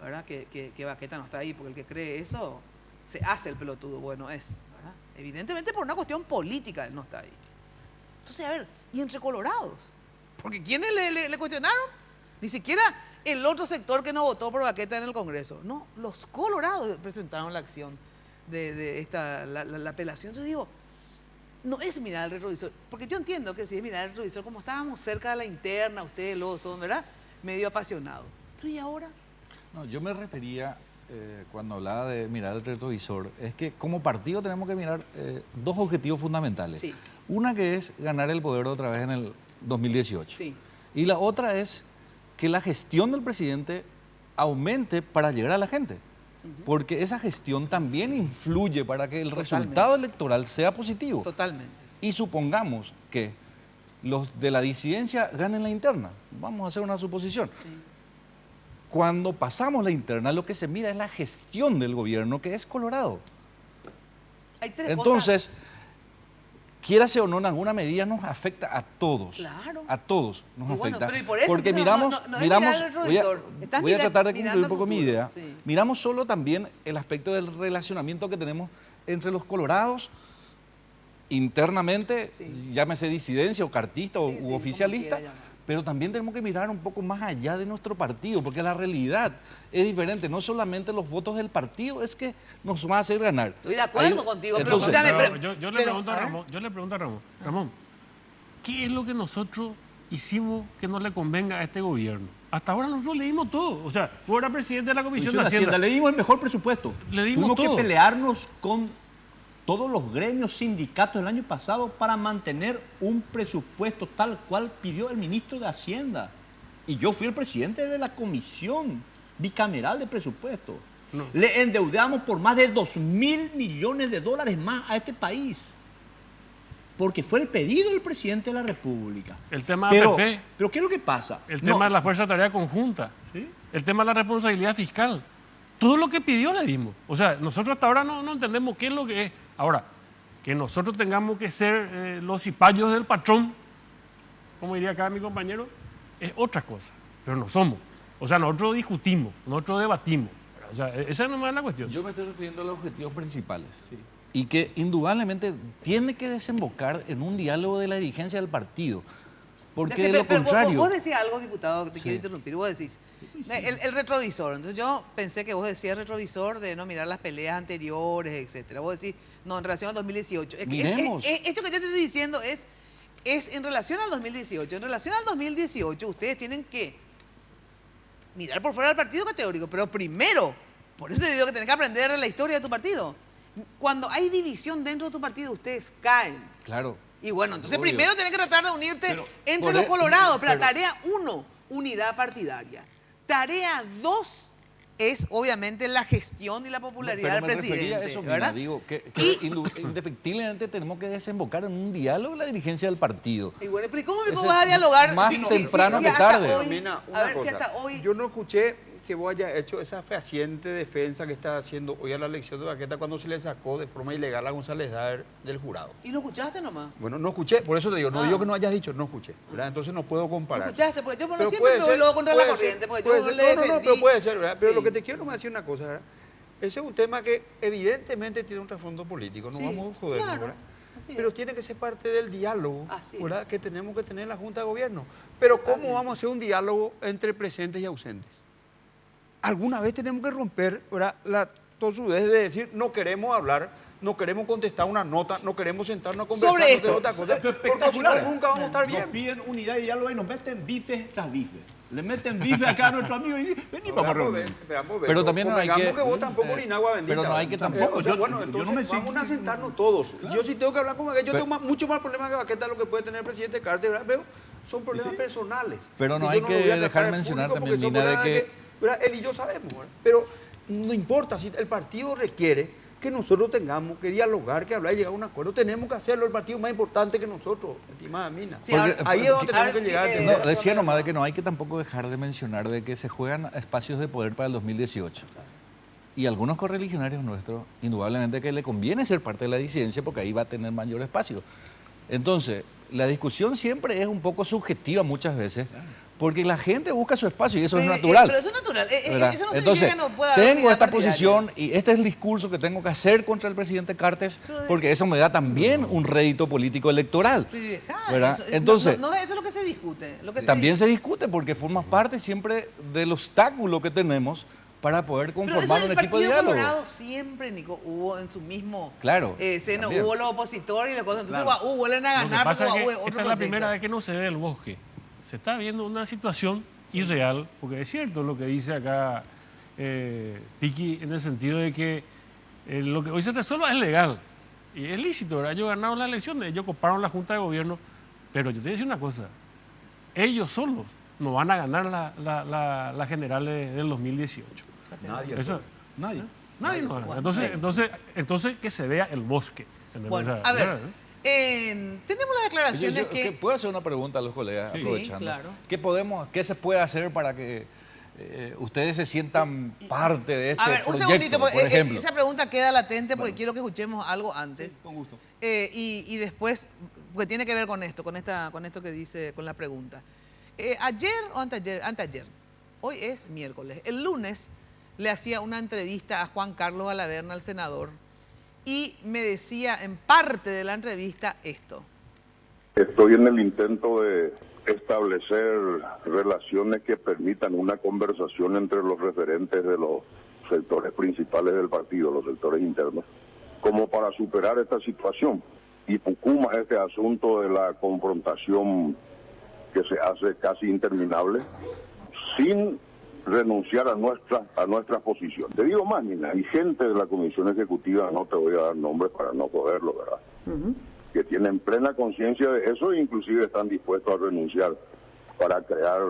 D: ¿verdad? Que Baqueta no está ahí, porque el que cree eso se hace el pelotudo, bueno es, ¿verdad? Evidentemente por una cuestión política él no está ahí. Entonces, a ver, y entre colorados, porque ¿quiénes le cuestionaron? Ni siquiera el otro sector que no votó por Baqueta en el Congreso. No, los colorados presentaron la acción de la apelación. Entonces digo, no es mirar el retrovisor, porque yo entiendo que si es mirar el retrovisor, como estábamos cerca de la interna, ustedes luego son, ¿verdad?, medio apasionados. Pero ¿y ahora?
I: No, yo me refería cuando hablaba de mirar el retrovisor, es que como partido tenemos que mirar dos objetivos fundamentales.
D: Sí.
I: Una que es ganar el poder otra vez en el 2018.
D: Sí.
I: Y la otra es que la gestión del presidente aumente para llegar a la gente. Porque esa gestión también influye para que el resultado electoral sea positivo.
D: Totalmente.
I: Y supongamos que los de la disidencia ganen la interna. Vamos a hacer una suposición.
D: Sí.
I: Cuando pasamos la interna, lo que se mira es la gestión del gobierno, que es Colorado.
D: Hay tres
I: Entonces, quiérase o no, en alguna medida nos afecta a todos.
D: Claro.
I: A todos nos
D: bueno,
I: afecta.
D: pero ¿y por eso?
I: Porque
D: Entonces,
I: miramos,
D: no es
I: miramos,
D: mirar el retrovisor. Estás
I: voy a tratar de
D: mirando
I: concluir un
D: el
I: poco mi
D: futuro.
I: idea.
D: Sí.
I: Miramos solo también el aspecto del relacionamiento que tenemos entre los colorados internamente, llámese disidencia o cartista u oficialista, pero también tenemos que mirar un poco más allá de nuestro partido, porque la realidad es diferente. No solamente los votos del partido es que nos van a hacer ganar.
D: Estoy de acuerdo contigo,
I: entonces,
D: pero escúchame,
E: yo le pregunto a Ramón, Ramón, ¿qué es lo que nosotros hicimos que no le convenga a este gobierno? Hasta ahora nosotros leímos todo. O sea, tú eras presidente de la Comisión de Hacienda.
G: Leímos el mejor presupuesto. Tuvimos que pelearnos con todos los gremios, sindicatos del año pasado para mantener un presupuesto tal cual pidió el ministro de Hacienda. Y yo fui el presidente de la comisión bicameral de presupuesto. No. Le endeudamos por más de 2.000 millones de dólares más a este país. Porque fue el pedido del presidente de la República.
E: El tema de APP.
G: Pero ¿qué es lo que pasa?
E: El tema de la Fuerza de Tarea Conjunta. ¿Sí? El tema de la responsabilidad fiscal. Todo lo que pidió le dimos. O sea, nosotros hasta ahora no entendemos qué es lo que es. Ahora, que nosotros tengamos que ser los cipayos del patrón, como diría acá mi compañero, es otra cosa, pero no somos. O sea, nosotros discutimos, nosotros debatimos. O sea, esa no es la cuestión.
I: Yo me estoy refiriendo a los objetivos principales. Sí. Y que indudablemente tiene que desembocar en un diálogo de la dirigencia del partido. Porque de lo contrario...
D: Vos decís algo, diputado, que te quiero interrumpir. Vos decís, el retrovisor. Entonces yo pensé que vos decías retrovisor de no mirar las peleas anteriores, etcétera. Vos decís, no, en relación al 2018. Esto que yo te estoy diciendo es en relación al 2018. En relación al 2018, ustedes tienen que mirar por fuera del partido categórico. Pero primero, por eso te digo que tenés que aprender de la historia de tu partido. Cuando hay división dentro de tu partido, ustedes caen.
I: Claro.
D: Y bueno, entonces primero tenés que tratar de unirte entre los colorados. Pero tarea 1, unidad partidaria. Tarea 2 es obviamente la gestión y la popularidad del presidente.
I: Eso,
D: ¿verdad?
I: Digo, que indefectiblemente tenemos que desembocar en un diálogo la dirigencia del partido.
D: Y bueno, pero ¿cómo vas a dialogar?
I: Más temprano que tarde.
D: Si hasta hoy...
H: Yo no escuché que vos hayas hecho esa fehaciente defensa que está haciendo hoy a la elección de Baqueta cuando se le sacó de forma ilegal a González Daer del jurado.
D: ¿Y no escuchaste nomás?
H: Bueno, no escuché, por eso te digo, no digo que no hayas dicho, no escuché, ¿verdad? Entonces no puedo comparar.
D: ¿No escuchaste? Porque yo siempre me voy luego contra la corriente, porque yo le defendí.
H: No, pero puede ser, ¿verdad? Pero lo que te quiero decir una cosa, ¿verdad? Ese es un tema que evidentemente tiene un trasfondo político, no vamos a joder, ¿verdad? Pero tiene que ser parte del diálogo, ¿verdad? Que tenemos que tener en la Junta de Gobierno. Pero ¿cómo vamos a hacer un diálogo entre presentes y ausentes? Alguna vez tenemos que romper, ¿verdad?, la tosudez de decir no queremos hablar, no queremos contestar una nota, no queremos sentarnos a conversar
D: sobre esto.
H: Otra cosa, porque si no, nunca vamos a estar bien.
G: Nos piden unidad y diálogo y nos meten bifes tras bifes. Le meten bife acá a nuestro amigo y vení, vamos a reunir.
I: Pero también no hay que
H: vos tampoco ni agua bendita.
I: Pero no hay que tampoco.
H: Bueno, entonces vamos a sentarnos todos. Yo sí tengo que hablar con Baqueta. Yo tengo mucho más problemas que Baqueta lo que puede tener el presidente Carter, ¿verdad? Pero son problemas personales.
I: Pero no hay que dejar mencionar también, Mina, de que...
H: Él y yo sabemos, ¿verdad? Pero no importa, si el partido requiere que nosotros tengamos que dialogar, que hablar y llegar a un acuerdo, tenemos que hacerlo, el partido más importante que nosotros, estimada Mina. Sí, ahí es donde tenemos que llegar.
I: Decía nomás de que no hay que tampoco dejar de mencionar de que se juegan espacios de poder para el 2018. Y algunos correligionarios nuestros, indudablemente que le conviene ser parte de la disidencia porque ahí va a tener mayor espacio. Entonces, la discusión siempre es un poco subjetiva muchas veces, porque la gente busca su espacio y eso es natural.
D: Pero eso es natural. Eso no
I: Entonces,
D: significa que no pueda haber
I: tengo esta posición y este es el discurso que tengo que hacer contra el presidente Cartes, porque eso me da también un rédito político electoral. ¿verdad? Entonces,
D: no, eso es lo que se discute.
I: También se discute porque forma parte siempre del obstáculo que tenemos para poder conformar un equipo de diálogo.
D: Colorado siempre, Nico, hubo en su mismo seno,
I: también.
D: hubo los opositores y las cosas. Entonces, vuelven a ganar.
E: Lo que pasa es que esta es la primera vez que no se ve el bosque. Se está viendo una situación irreal, porque es cierto lo que dice acá Tiki, en el sentido de que lo que hoy se resuelva es legal y es lícito, ¿verdad? Ellos ganaron las elecciones, ellos coparon la Junta de Gobierno, pero yo te voy a decir una cosa, ellos solos no van a ganar las generales del 2018.
G: Nadie.
E: Eso,
G: Nadie.
E: Nadie no gana. Entonces que se vea el bosque.
D: Bueno, a ver, tenemos las declaraciones que...
I: ¿Puedo hacer una pregunta a los colegas, aprovechando?
D: Sí, claro.
I: ¿Qué se puede hacer para que ustedes se sientan parte de este proyecto,
D: un segundito,
I: por ejemplo?
D: Esa pregunta queda latente porque quiero que escuchemos algo antes.
G: Sí, con gusto.
D: Y después, porque tiene que ver con esto, con esto que dice, con la pregunta. Ayer o anteayer, hoy es miércoles, el lunes le hacía una entrevista a Juan Carlos Alaverna, el senador, y me decía en parte de la entrevista esto.
N: Estoy en el intento de establecer relaciones que permitan una conversación entre los referentes de los sectores principales del partido, los sectores internos, como para superar esta situación. Y Pucuma, este asunto de la confrontación que se hace casi interminable, sin renunciar a nuestras posiciones. Te digo más, Nina, hay gente de la Comisión Ejecutiva, no te voy a dar nombres para no joderlo, ¿verdad? Que tienen plena conciencia de eso e inclusive están dispuestos a renunciar para crear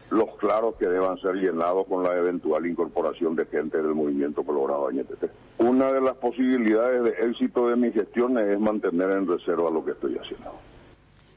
N: los claros que deban ser llenados con la eventual incorporación de gente del movimiento Colorado Añetete. Una de las posibilidades de éxito de mi gestión es mantener en reserva lo que estoy haciendo.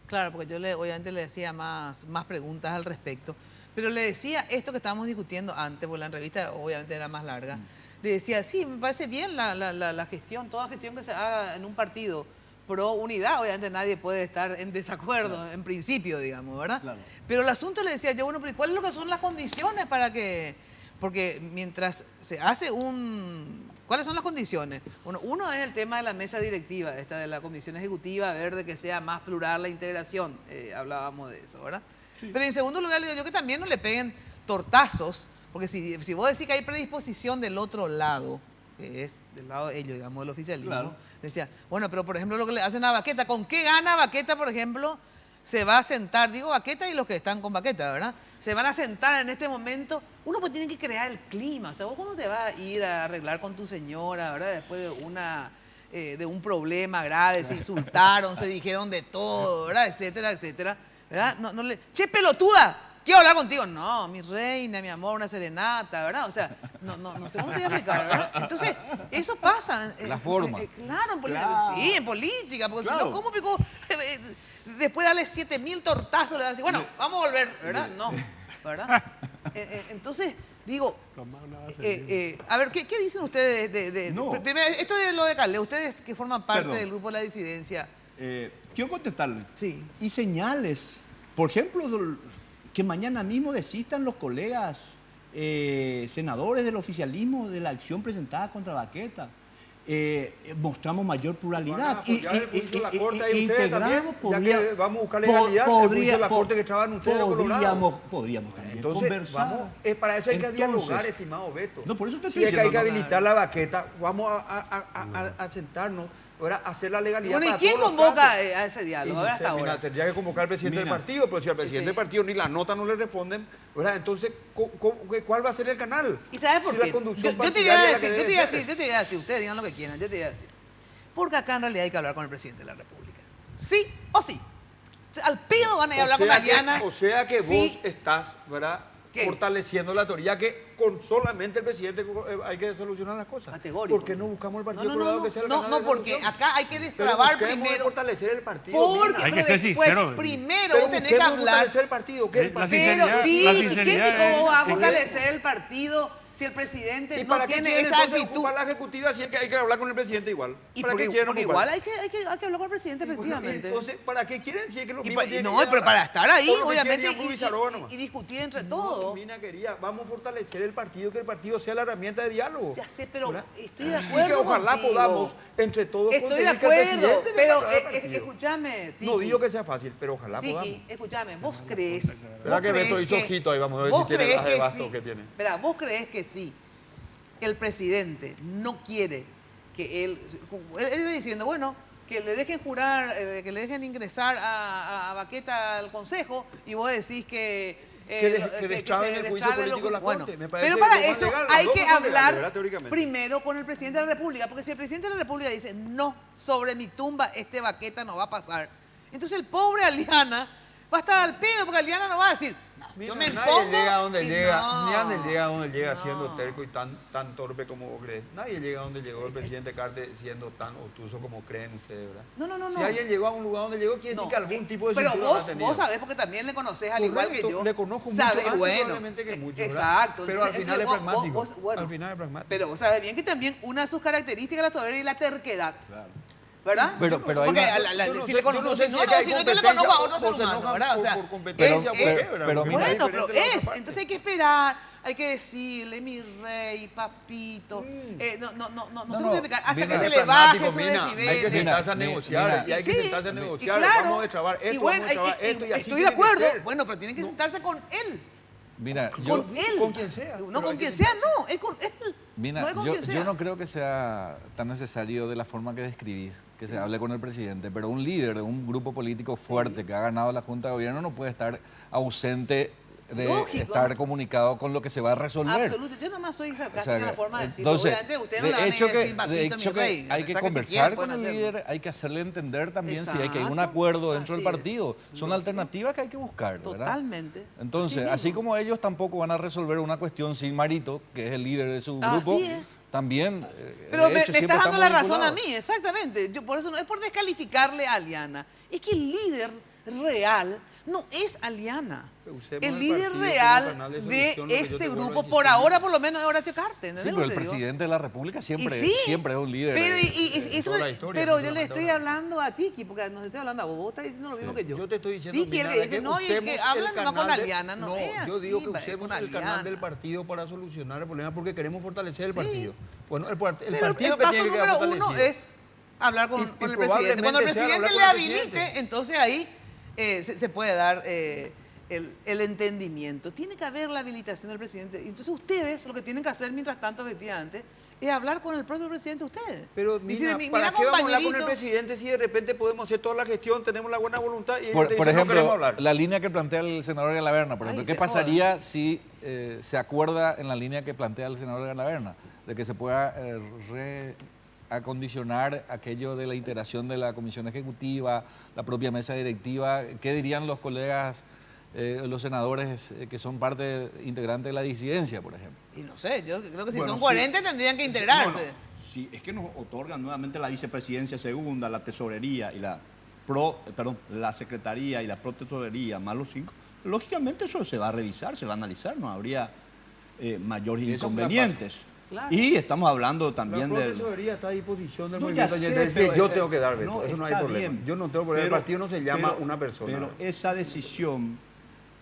D: Claro, porque yo obviamente le decía más preguntas al respecto, pero le decía esto que estábamos discutiendo antes, porque la entrevista obviamente era más larga. Le decía, sí, me parece bien la gestión, toda gestión que se haga en un partido pro unidad, obviamente nadie puede estar en desacuerdo, claro, en principio, digamos, ¿verdad? Claro. Pero el asunto le decía yo, bueno, pero ¿cuáles son las condiciones para que...? Porque mientras se hace ¿cuáles son las condiciones? Bueno, uno es el tema de la mesa directiva, esta de la Comisión Ejecutiva, ver de que sea más plural la integración, hablábamos de eso, ¿verdad? Sí. Pero en segundo lugar, le digo yo que también no le peguen tortazos, porque si vos decís que hay predisposición del otro lado, que es del lado de ellos, digamos, del oficialismo, claro, decía, bueno, pero por ejemplo lo que le hacen a Baqueta, ¿con qué gana Baqueta, por ejemplo, se va a sentar? Digo Baqueta y los que están con Baqueta, ¿verdad? Se van a sentar en este momento. Uno pues tiene que crear el clima. O sea, vos cuando te vas a ir a arreglar con tu señora, ¿verdad? Después de un problema grave, se insultaron, se dijeron de todo, ¿verdad? Etcétera, etcétera, ¿verdad? Che, pelotuda, quiero hablar contigo. No, mi reina, mi amor, una serenata, ¿verdad? O sea, no sé cómo te voy a explicar, ¿verdad? Entonces, eso pasa.
I: La forma.
D: Claro, sí, en política, porque claro, si no, ¿cómo picó? Después de darle 7.000 tortazos, le das así, bueno, vamos a volver, ¿verdad? No, ¿verdad? Entonces, digo, a ver, ¿qué dicen ustedes primero, esto de lo de Calé, ustedes que forman parte del grupo de la disidencia?
G: Quiero contestarle.
D: Sí.
G: Y señales, por ejemplo, que mañana mismo desistan los colegas senadores del oficialismo de la acción presentada contra Baqueta. Mostramos mayor pluralidad y integramos,
H: vamos a buscar legalidad, la corte que estaban ustedes
G: podríamos también
H: entonces,
G: conversar.
H: Para eso hay que dialogar, estimado Beto.
G: No, por eso te
H: estoy diciendo, hay que habilitar la Baqueta, vamos a sentarnos, ahora hacer la legalidad.
D: Bueno, ¿y quién convoca a ese diálogo?
H: No sé, mira, tendría que convocar al presidente del partido, pero si al presidente del partido ni la nota no le responden, ¿verdad? Entonces, ¿cuál va a ser el canal?
D: ¿Y sabes por qué? Yo te voy a decir, ustedes digan lo que quieran, yo te voy a decir. Porque acá en realidad hay que hablar con el presidente de la República. ¿Sí o sí? Al pido van a ir a hablar con Ariana.
H: O sea que vos estás, ¿verdad? Fortaleciendo la teoría que con solamente el presidente hay que solucionar las cosas.
D: Categórico.
H: ¿Por qué no buscamos el partido colorado que sea el canal
D: de
H: porque
D: acá hay que destrabar primero.
H: Fortalecer el partido.
D: Porque
E: hay que ser sincero.
D: Primero vos tenés que hablar.
H: Fortalecer el partido.
D: ¿Qué ¿cómo va a fortalecer el partido si el presidente no tiene esa actitud?
H: Para la ejecutiva sí hay que hablar con el presidente igual.
D: Porque igual hay que hablar con el presidente, efectivamente.
H: Entonces, ¿para qué quieren si es que lo mismo
D: no, pero para estar ahí, obviamente, y discutir entre todos.
H: Mina quería, vamos a fortalecer el partido, que el partido sea la herramienta de diálogo.
D: Ya sé, pero estoy de acuerdo.
H: Y que ojalá podamos entre todos
D: estoy de acuerdo, pero escúchame, Tiki.
H: No digo que sea fácil, pero ojalá podamos.
D: Tiki, escúchame, ¿vos crees?
H: ¿Verdad que Beto hizo ojito ahí? Vamos a ver si tiene el debasto que tiene.
D: ¿Vos crees que sí? El presidente no quiere que él está diciendo, bueno, que le dejen jurar, que le dejen ingresar a Baqueta al Consejo, y vos decís que
H: que destraben el juicio político de la Corte. Me parece
D: pero para
H: lo más
D: eso
H: legal,
D: hay
H: las
D: que
H: dos son legales,
D: hablar
H: ¿verdad? Teóricamente.
D: primero con el presidente de la República, porque si el presidente de la República dice, no, sobre mi tumba este Baqueta no va a pasar, entonces el pobre Aliana va a estar al pedo, porque Aliana no va a decir, no, yo me impongo.
H: Nadie llega a donde
D: y
H: llega,
D: no.
H: nadie llega a donde llega siendo terco y tan torpe como vos crees. Nadie llega a donde llegó el presidente Carter siendo tan obtuso como creen ustedes, ¿verdad?
D: No.
H: Si alguien llegó a un lugar donde llegó, quiere decir que algún tipo de
D: pero
H: cintura
D: vos,
H: ha tenido.
D: vos sabés, porque también le conocés al igual que yo.
H: Le conozco mucho
D: sabés,
H: antes
D: bueno,
H: probablemente que mucho, ¿verdad?
D: exacto.
H: Pero al final es
D: vos-
H: pragmático.
D: bueno,
H: Al final es pragmático.
D: pero vos sabés bien que también una de sus características es la soberbia y la terquedad.
H: Claro.
D: ¿Verdad?
I: Pero hay
D: porque
I: una-
H: Yo no
D: si
H: sé-
D: le conozco,
H: yo no sé
D: si no,
H: si es que hay
D: si no, yo le
H: competencia
D: conozco a otro
H: o
D: ser
H: se
D: humano,
H: enojan
D: ¿verdad? O sea,
H: por competencia, ¿por qué, verdad?
I: pero
H: Porque
I: mira,
D: bueno,
H: es
D: pero
H: diferente de la otra
D: es,
H: parte.
D: entonces hay que esperar, hay que decirle, mi rey, papito, no se puede explicar, hasta
I: Mina,
D: que se
H: es
D: le baje
H: pragmático,
D: su
H: Mina,
D: decibeles.
H: hay que sentarse a
I: Mina,
H: negociar, y hay que
D: Sí,
H: sentarse a
D: y
H: negociar,
D: claro,
H: vamos a destrabar
D: y
H: esto,
D: bueno,
H: vamos a destrabar esto, y así
D: estoy de
H: tiene que
D: acuerdo,
H: ser.
D: bueno, pero tienen que sentarse con él.
I: Mira,
D: Con él.
H: Con quien sea.
D: No,
H: pero
D: con
H: hay que
D: quien sea, no, es con él.
I: Mina,
D: no es con
I: yo
D: quien sea.
I: yo no creo que sea tan necesario de la forma que describís, que se hable con el presidente, pero un líder de un grupo político fuerte que ha ganado la Junta de Gobierno no puede estar ausente de
D: Lógico.
I: estar comunicado con lo que se va a resolver.
D: Absoluto, yo nomás soy sarcástica
I: O sea,
D: en la forma de decirlo.
I: entonces,
D: Obviamente ustedes no
I: de
D: le van a
I: hecho
D: decir
I: que
D: papito, mi rey.
I: hay que
D: O sea, si
I: conversar
D: quieren,
I: con el
D: pueden hacerlo.
I: líder, hay que hacerle entender también si hay que hay un
D: Exacto,
I: acuerdo dentro del
D: así es.
I: partido. Son alternativas que hay que buscar, ¿verdad?
D: Totalmente.
I: Entonces, así como ellos tampoco van a resolver una cuestión sin Marito, que es el líder de su
D: Así
I: grupo,
D: es.
I: también.
D: Pero
I: de
D: me
I: hecho, siempre
D: estás dando la
I: estamos
D: razón a
I: vinculados.
D: mí, exactamente. Yo por eso no es por descalificarle a Aliana. Es que el líder real no es Aliana.
H: Usemos
D: El
H: el
D: líder
H: partido como
D: real
H: canal de
D: de
H: solución, lo que yo
D: este
H: te vuelvo a
D: grupo,
H: insistir.
D: por ahora por lo menos es Horacio Cartes. ¿entendés
I: Sí,
D: lo
I: pero
D: que
I: el
D: te digo?
I: presidente de la República siempre,
D: Y sí,
I: siempre es un líder.
D: Pero,
I: en
D: eso,
I: toda la historia,
D: pero
I: no
D: yo le
I: solamente
D: estoy
I: ahora.
D: hablando a Tiki, porque no te estoy hablando a vos, vos estás diciendo lo mismo que yo.
H: Yo te estoy diciendo,
D: Tiki es el
H: Mina,
D: que
H: de
D: dice,
H: que
D: no, y el que
H: usemos
D: hablan
H: el
D: no con
H: canal de-
D: Aliana, no es
H: yo digo que
D: así,
H: usemos
D: con
H: el canal
D: Aliana.
H: del partido para solucionar el problema porque queremos fortalecer el partido. Bueno, el
D: Pero
H: partido
D: el
H: que
D: paso
H: tiene que quedar
D: número uno
H: fortalecido.
D: es hablar con
H: Y
D: el presidente.
H: probablemente
D: Cuando el
H: sea
D: presidente
H: hablar
D: le
H: con el
D: habilite,
H: presidente.
D: entonces ahí se puede dar el entendimiento. Tiene que haber la habilitación del presidente. Entonces ustedes lo que tienen que hacer mientras tanto, efectivamente, es hablar con el propio presidente ustedes.
H: Pero
D: Y si
H: Mina,
D: mira,
H: ¿para qué vamos a hablar con el
D: compañerito.
H: presidente si de repente podemos hacer toda la gestión, tenemos la buena voluntad y ellos
I: Por
H: te dicen, no
I: ejemplo,
H: queremos hablar?
I: la línea que plantea el senador Galaverna, por
H: Ay,
I: ejemplo, ¿qué
H: se
I: pasaría si se acuerda en la línea que plantea el senador Galaverna? De que se pueda reacondicionar aquello de la integración de la comisión ejecutiva, la propia mesa directiva. ¿Qué dirían los colegas, los senadores que son parte integrante de la disidencia, por ejemplo?
D: Y no sé, yo creo que si
G: Bueno,
D: son
G: sí.
D: coherentes tendrían que integrarse.
G: Bueno, sí, es que nos otorgan nuevamente la vicepresidencia segunda, la tesorería y la secretaría y la protesorería, más los 5. Lógicamente eso se va a revisar, se va a analizar, no habría mayores
H: Y eso es un gran
G: inconvenientes.
D: Claro.
G: Y estamos hablando también
H: La
G: del...
H: tesorería está a disposición del
G: No,
H: movimiento.
G: ya sé,
H: Añetete.
G: pero
H: Yo
G: es-
H: tengo que dar veto,
G: no,
H: eso no hay
G: está
H: problema.
G: bien.
H: Yo no tengo problema, el partido no se llama una persona.
G: Pero esa decisión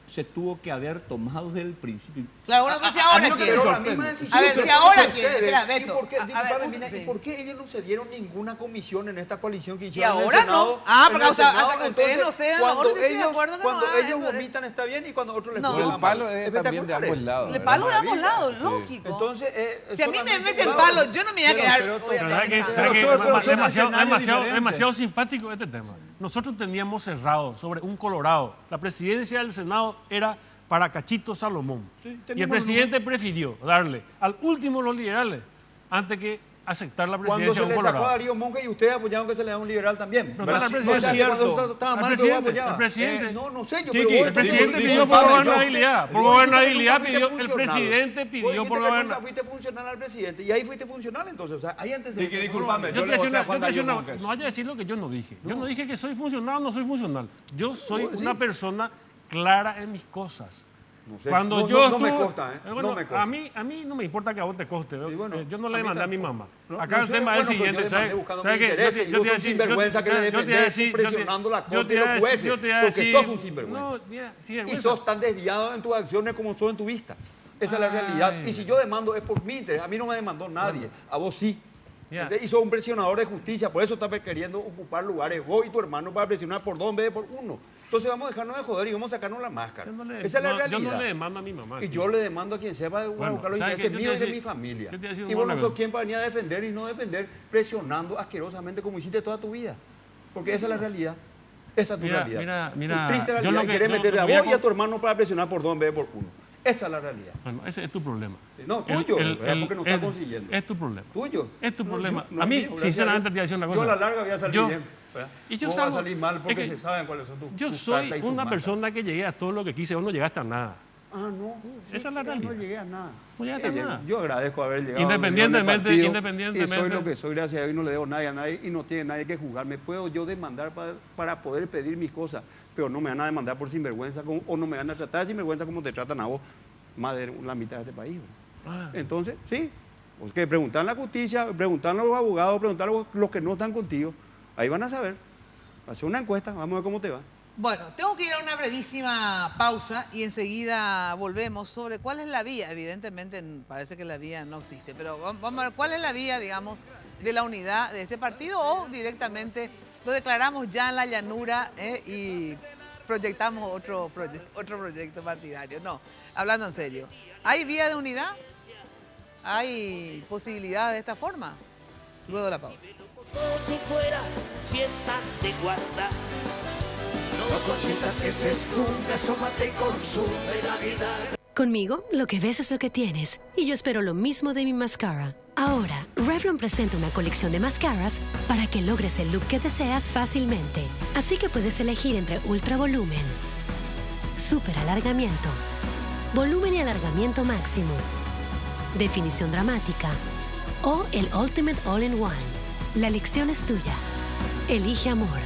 G: se tuvo que haber tomado desde el principio.
D: Claro, bueno, pues si
G: A
D: ahora
G: mí lo que
D: quieren.
G: me
H: Pero la
G: sorprende.
H: misma decisión
D: A ver,
H: que
D: si
H: toman
D: ahora
H: ustedes,
D: quieren, espera,
H: ¿y
D: Beto,
H: por qué,
D: a ver,
H: disculpame,
D: un-
H: Mina,
D: sí.
H: ¿y por qué ellos no se dieron ninguna comisión en esta coalición que
D: Y
H: hicieron en
D: ahora
H: el Senado?
D: no. Ah,
H: En
D: porque
H: el
D: hasta
H: Senado,
D: que ustedes no
H: entonces,
D: cedan,
H: cuando
D: ahora yo estoy de
H: ellos-
D: acuerdo que no
H: cuando
D: haga
H: ellos
D: eso.
H: vomitan está bien y cuando otros les
D: No.
H: ponen
I: El palo es también de ambos lados.
D: El
I: ¿verdad?
D: palo de ambos lados,
I: Sí.
D: lógico.
H: Entonces,
D: Si a mí me
H: solamente-
D: meten
H: claro,
D: palo, yo no me voy a quedar.
H: pero-
E: Pero ¿sabes
D: obviamente,
E: qué?
D: pensando.
E: ¿Sabes qué?
G: Pero son
E: Demasiado,
G: escenarios
E: demasiado,
G: diferentes.
E: demasiado simpático este tema. Nosotros teníamos cerrado sobre un Colorado. La presidencia del Senado era para Cachito Salomón.
G: Sí,
E: Y el
G: teníamos
E: presidente prefirió darle al último los liberales antes que aceptar la
H: Cuando
E: presidencia
H: se
E: de un
H: le sacó a
E: Colorado.
H: Darío Monge y ustedes apoyaron que se le da un liberal también.
E: Pero
H: ¿verdad?
E: está el presidente.
H: O sea, que cuando estaba mal, pero vos apoyabas.
E: El presidente.
H: No, no sé, yo
G: Kiki,
H: pero vos-
E: El presidente
H: disculpame,
E: pidió por
H: yo-
E: gobernabilidad. Por
H: vos dijiste que
E: gobernabilidad
H: nunca
E: pidió,
H: fuiste
E: el
H: funcional.
E: presidente
H: Vos
E: pidió
H: dijiste
E: por
H: que nunca
E: gobernabilidad.
H: fuiste funcional al presidente y ahí fuiste funcional entonces. O sea, ahí antes de...
G: Kiki, disculpame,
E: Yo
G: yo
E: te
G: le voté
E: decía
G: a Juan Darío
E: una,
G: Monjes.
E: no vaya a decir lo que yo no dije. Yo no dije que soy funcional o no soy funcional. Yo soy una persona clara en mis cosas.
H: No sé,
E: Cuando
H: no-
E: yo
H: no me
E: estuve-
H: consta, ¿eh?
E: bueno,
H: No me consta.
E: a mí no me importa que a vos te coste.
H: bueno,
E: yo no
H: a
E: le
H: mí
E: mandé a mi
H: tampoco.
E: mamá.
H: No,
E: Acá
H: no
E: el
H: sé,
E: tema
H: bueno,
E: es
H: pero
E: el
H: yo
E: siguiente.
H: le mandé buscando
E: ¿sabes
H: mis
E: qué?
H: intereses, y vos sos sinvergüenza que le
E: yo te iba a
H: defendés
E: decir-
H: impresionando la
E: yo
H: corte
E: te
H: y
E: iba
H: los
E: a decir-
H: jueces,
E: yo te iba a
H: porque
E: decir-
H: sos un sinvergüenza.
E: No, mira,
H: Y
E: sinvergüenza.
H: sos tan desviado en tus acciones como sos en tu vista. Esa es la realidad. Y si yo demando es por mi interés. A mí no me demandó nadie. A vos sí.
E: Ya.
H: ¿Entendés? Y sos un presionador de justicia. Por eso estás queriendo ocupar lugares vos y tu hermano para presionar por 2 en vez de por 1. Entonces vamos a dejarnos de joder y vamos a sacarnos la máscara. Esa es la realidad.
E: Yo no le demando a mi mamá.
H: Y yo le demando a quien sepa
E: Bueno,
H: buscar los
E: ¿sabes
H: intereses
E: qué? Yo te
H: míos y de
E: voy a
H: mi
E: decir-
H: familia.
E: yo te voy a decir
H: Y
E: un
H: vos no
E: momento.
H: sos quien para venir a defender y no defender presionando asquerosamente como hiciste toda tu vida. Porque esa es la realidad. Esa es tu realidad.
E: Mira,
H: tu triste
E: yo
H: realidad.
E: lo que-
H: Querés
E: no,
H: meterte a
E: voy a
H: vos y a tu hermano para presionar por 2 en vez de por 1. Esa es la realidad.
E: Bueno, ese es tu problema.
H: No, tuyo, porque no estás consiguiendo.
E: Es tu problema.
H: Tuyo.
E: Es tu problema.
H: No
E: a mí,
H: mío,
E: sinceramente, te voy a decir una cosa.
H: Yo a la larga voy a salir bien.
E: Y yo
H: no
E: salgo,
H: va a salir mal porque
E: es que
H: se saben cuáles son tus
E: yo
H: tus
E: soy
H: cartas y tus
E: una
H: marcas.
E: persona que llegué a todo lo que quise, vos no llegaste a nada.
H: Ah, no.
E: Esa es la realidad.
H: No llegué a nada.
E: No llegaste a nada.
H: Yo agradezco haber llegado.
E: Independientemente.
H: Y soy lo que soy, gracias a Dios, no le debo nada a nadie y no tiene nadie que juzgar. Me puedo yo demandar para poder pedir mis cosas, pero no me van a demandar por sinvergüenza o no me van a tratar de sinvergüenza como te tratan a vos, más de la mitad de este país. Entonces, sí, pues que preguntan a la justicia, preguntan a los abogados, preguntan a los que no están contigo. Ahí van a saber. Hacer una encuesta, vamos a ver cómo te va.
D: Bueno, tengo que ir a una brevísima pausa y enseguida volvemos sobre cuál es la vía. Evidentemente parece que la vía no existe, pero vamos a ver cuál es la vía, digamos, de la unidad de este partido o directamente lo declaramos ya en la llanura y proyectamos otro proyecto partidario. No, hablando en serio. ¿Hay vía de unidad? ¿Hay posibilidad de esta forma? Luego de la pausa.
O: Si fuera fiesta de guarda, no consientas que se esfume, asómate y consume la vida.
K: Conmigo, lo que ves es lo que tienes. Y yo espero lo mismo de mi mascara. Ahora, Revlon presenta una colección de mascaras para que logres el look que deseas fácilmente. Así que puedes elegir entre ultra volumen, super alargamiento, volumen y alargamiento máximo, definición dramática o el Ultimate All-in-One. La elección es tuya. Elige amor.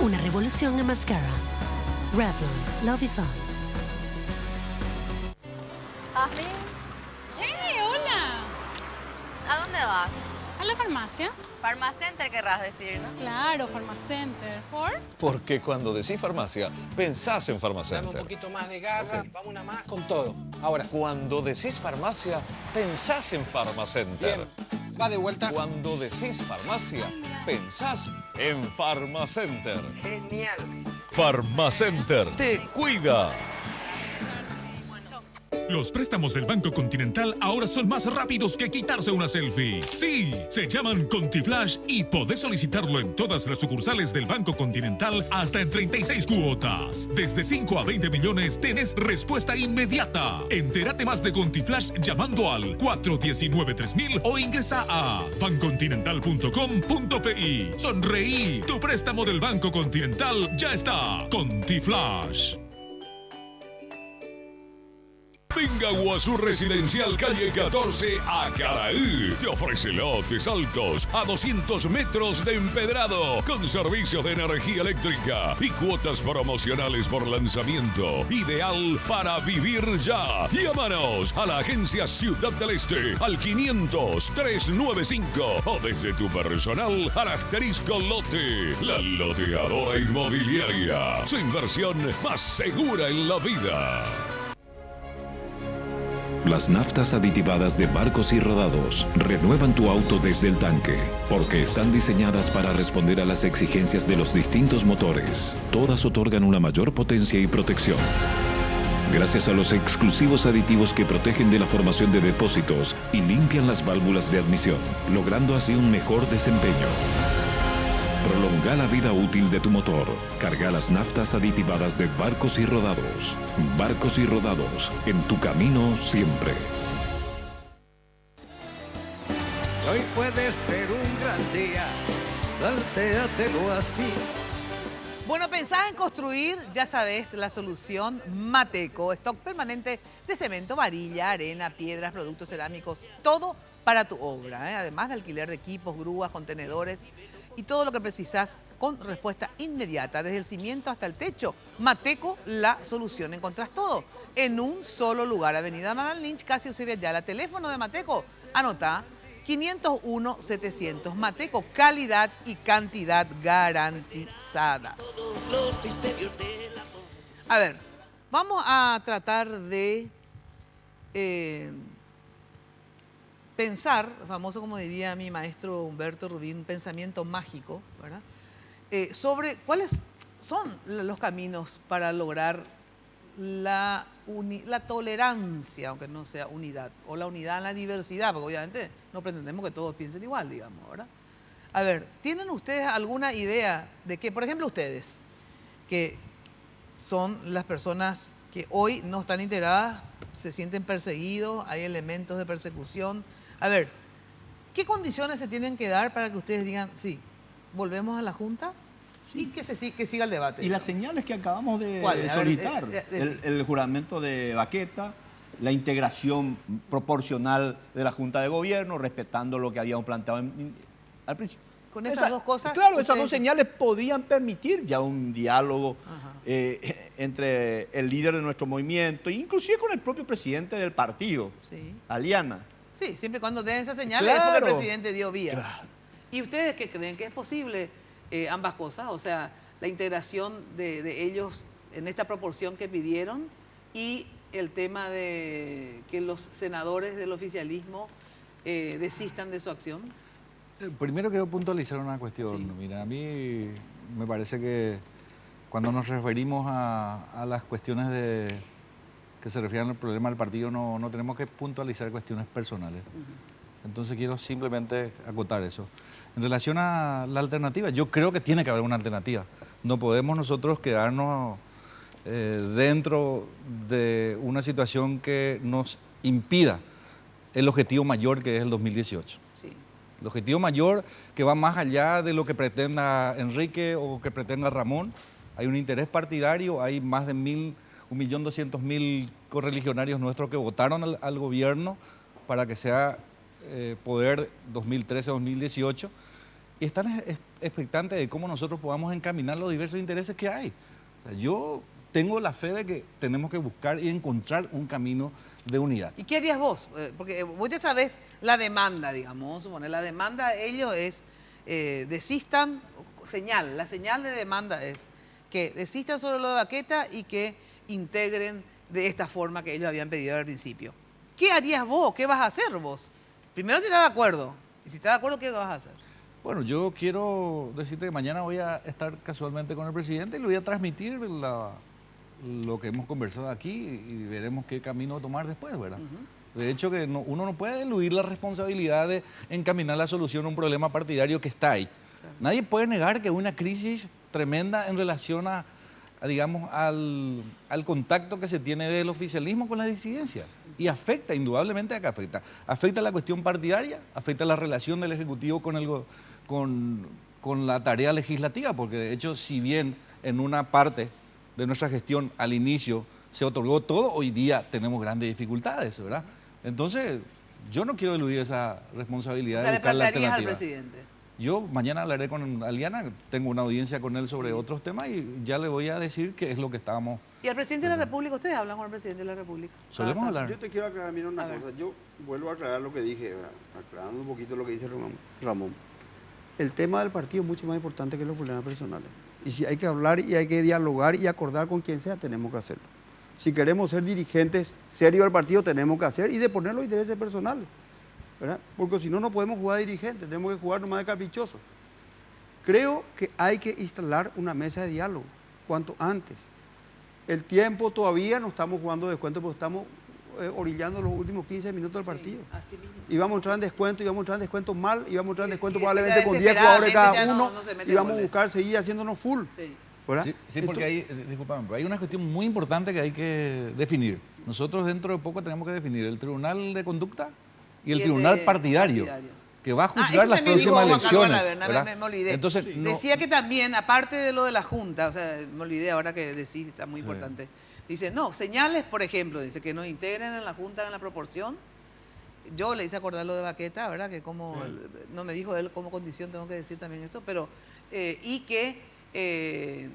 K: Una revolución en mascara. Revlon. Love is on.
P: ¿Ashley?
Q: ¡Hey, hola!
P: ¿A dónde vas?
Q: ¿A la farmacia?
P: Farmacenter querrás decir, ¿no?
Q: Claro, Farmacenter. ¿Por?
R: Porque cuando decís farmacia, pensás en
S: Dame
R: Farmacenter.
S: un poquito más de garra, vamos una más con todo. Ahora.
R: Cuando decís farmacia, pensás en Farmacenter.
S: Bien, va de vuelta.
R: Cuando decís farmacia, pensás en Farmacenter.
S: Genial.
L: Farmacenter te cuida.
T: Los préstamos del Banco Continental ahora son más rápidos que quitarse una selfie. Sí, se llaman ContiFlash y podés solicitarlo en todas las sucursales del Banco Continental hasta en 36 cuotas. Desde 5 a 20 millones tenés respuesta inmediata. Entérate más de ContiFlash llamando al 419-3000 o ingresa a bancontinental.com.pi. Sonreí, tu préstamo del Banco Continental ya está. ContiFlash.
L: Venga a Guazú Residencial Calle 14 a Caraí. Te ofrece lotes altos a 200 metros de empedrado con servicios de energía eléctrica y cuotas promocionales por lanzamiento. Ideal para vivir ya. Llámanos a la agencia Ciudad del Este al 500-395 o desde tu personal al asterisco lote. La loteadora inmobiliaria. Su inversión más segura en la vida.
M: Las naftas aditivadas de Barcos y Rodados renuevan tu auto desde el tanque, porque están diseñadas para responder a las exigencias de los distintos motores. Todas otorgan una mayor potencia y protección. Gracias a los exclusivos aditivos que protegen de la formación de depósitos y limpian las válvulas de admisión, logrando así un mejor desempeño. Prolonga la vida útil de tu motor. Carga las naftas aditivadas de Barcos y Rodados. Barcos y Rodados, en tu camino siempre.
C: Hoy puede ser un gran día, plantéatelo así.
D: Bueno, pensás en construir, ya sabes, la solución Mateco. Stock permanente de cemento, varilla, arena, piedras, productos cerámicos, todo para tu obra, ¿eh? Además de alquiler de equipos, grúas, contenedores y todo lo que precisas con respuesta inmediata, desde el cimiento hasta el techo. Mateco, la solución. Encontrás todo en un solo lugar. Avenida Magal Lynch, casi Eusebio Ayala. Teléfono de Mateco, anotá, 501-700. Mateco, calidad y cantidad garantizadas. A ver, vamos a tratar de pensar, famoso como diría mi maestro Humberto Rubín, pensamiento mágico, ¿verdad? Sobre cuáles son los caminos para lograr la tolerancia, aunque no sea unidad, o la unidad en la diversidad, porque obviamente no pretendemos que todos piensen igual, digamos, ¿verdad? A ver, ¿tienen ustedes alguna idea de que, por ejemplo, ustedes, que son las personas que hoy no están integradas, se sienten perseguidos, hay elementos de persecución. A ver, ¿qué condiciones se tienen que dar para que ustedes digan, sí, volvemos a la Junta? Y que siga el debate.
G: Y las señales que acabamos de solicitar, el juramento de Baqueta, la integración proporcional de la Junta de Gobierno, respetando lo que habíamos planteado al principio.
D: Con esas dos cosas...
G: Claro, esas dos señales podían permitir ya un diálogo entre el líder de nuestro movimiento, inclusive con el propio presidente del partido, Aliana.
D: Sí, siempre y cuando den esas señales es porque el presidente dio vías. Claro. ¿Y ustedes qué creen? ¿Que es posible ambas cosas? O sea, la integración de ellos en esta proporción que pidieron y el tema de que los senadores del oficialismo desistan de su acción.
I: Primero quiero puntualizar una cuestión. Sí. Mira, a mí me parece que cuando nos referimos a las cuestiones que se refieren al problema del partido, no tenemos que puntualizar cuestiones personales. Entonces quiero simplemente acotar eso. En relación a la alternativa, yo creo que tiene que haber una alternativa. No podemos nosotros quedarnos dentro de una situación que nos impida el objetivo mayor, que es el 2018. Sí. El objetivo mayor que va más allá de lo que pretenda Enrique o que pretenda Ramón. Hay un interés partidario, hay más de 1.200.000 correligionarios nuestros que votaron al gobierno para que sea poder 2013-2018 y están expectantes de cómo nosotros podamos encaminar los diversos intereses que hay. O sea, yo tengo la fe de que tenemos que buscar y encontrar un camino de unidad.
D: ¿Y qué harías vos? Porque vos ya sabés la demanda, digamos, suponer, la demanda de ellos es desistan, la señal de demanda es que desistan sobre lo de Baqueta y que integren de esta forma que ellos habían pedido al principio. ¿Qué harías vos? ¿Qué vas a hacer vos? Primero si estás de acuerdo. Y si estás de acuerdo, ¿qué vas a hacer?
I: Bueno, yo quiero decirte que mañana voy a estar casualmente con el presidente y le voy a transmitir lo que hemos conversado aquí y veremos qué camino tomar después, ¿verdad? De hecho, que uno no puede eludir la responsabilidad de encaminar la solución a un problema partidario que está ahí. Claro. Nadie puede negar que una crisis tremenda en relación digamos, al contacto que se tiene del oficialismo con la disidencia. Y afecta, indudablemente a que afecta. Afecta la cuestión partidaria, afecta la relación del Ejecutivo con la tarea legislativa, porque de hecho, si bien en una parte de nuestra gestión al inicio se otorgó todo, hoy día tenemos grandes dificultades, ¿verdad? Entonces, yo no quiero eludir esa responsabilidad de buscar la alternativa.
D: ¿Le plantearías al presidente?
I: Yo mañana hablaré con Aliana, tengo una audiencia con él sobre otros temas y ya le voy a decir qué es lo que estábamos...
D: ¿Y al presidente de la República? ¿Ustedes hablan con el presidente de la República?
I: ¿Solemos hablar?
H: Yo te quiero aclarar, mira una cosa. Yo vuelvo a aclarar lo que dije, aclarando un poquito lo que dice Ramón. El tema del partido es mucho más importante que los problemas personales. Y si hay que hablar y hay que dialogar y acordar con quien sea, tenemos que hacerlo. Si queremos ser dirigentes serios del partido, tenemos que hacer y de poner los intereses personales, ¿verdad? Porque si no, no podemos jugar de dirigentes, tenemos que jugar nomás de caprichosos. Creo que hay que instalar una mesa de diálogo cuanto antes. El tiempo todavía no estamos jugando descuento porque estamos orillando los últimos 15 minutos del partido. Así mismo. Y vamos a entrar en descuento, y vamos a entrar en descuento mal, y vamos a entrar en descuento probablemente con 10 jugadores cada uno, y vamos a buscar seguir haciéndonos full.
I: Sí, sí, porque hay una cuestión muy importante que hay que definir. Nosotros dentro de poco tenemos que definir el Tribunal de Conducta y el Tribunal Partidario, que va a juzgar las próximas elecciones.
D: Me olvidé. Entonces, decía que también, aparte de lo de la Junta, o sea, me olvidé ahora que decís, está muy importante. Dice, no, señales, por ejemplo, dice que nos integren en la Junta en la proporción. Yo le hice acordar lo de Baqueta, ¿verdad? Que como, no me dijo él como condición, tengo que decir también esto, pero, y que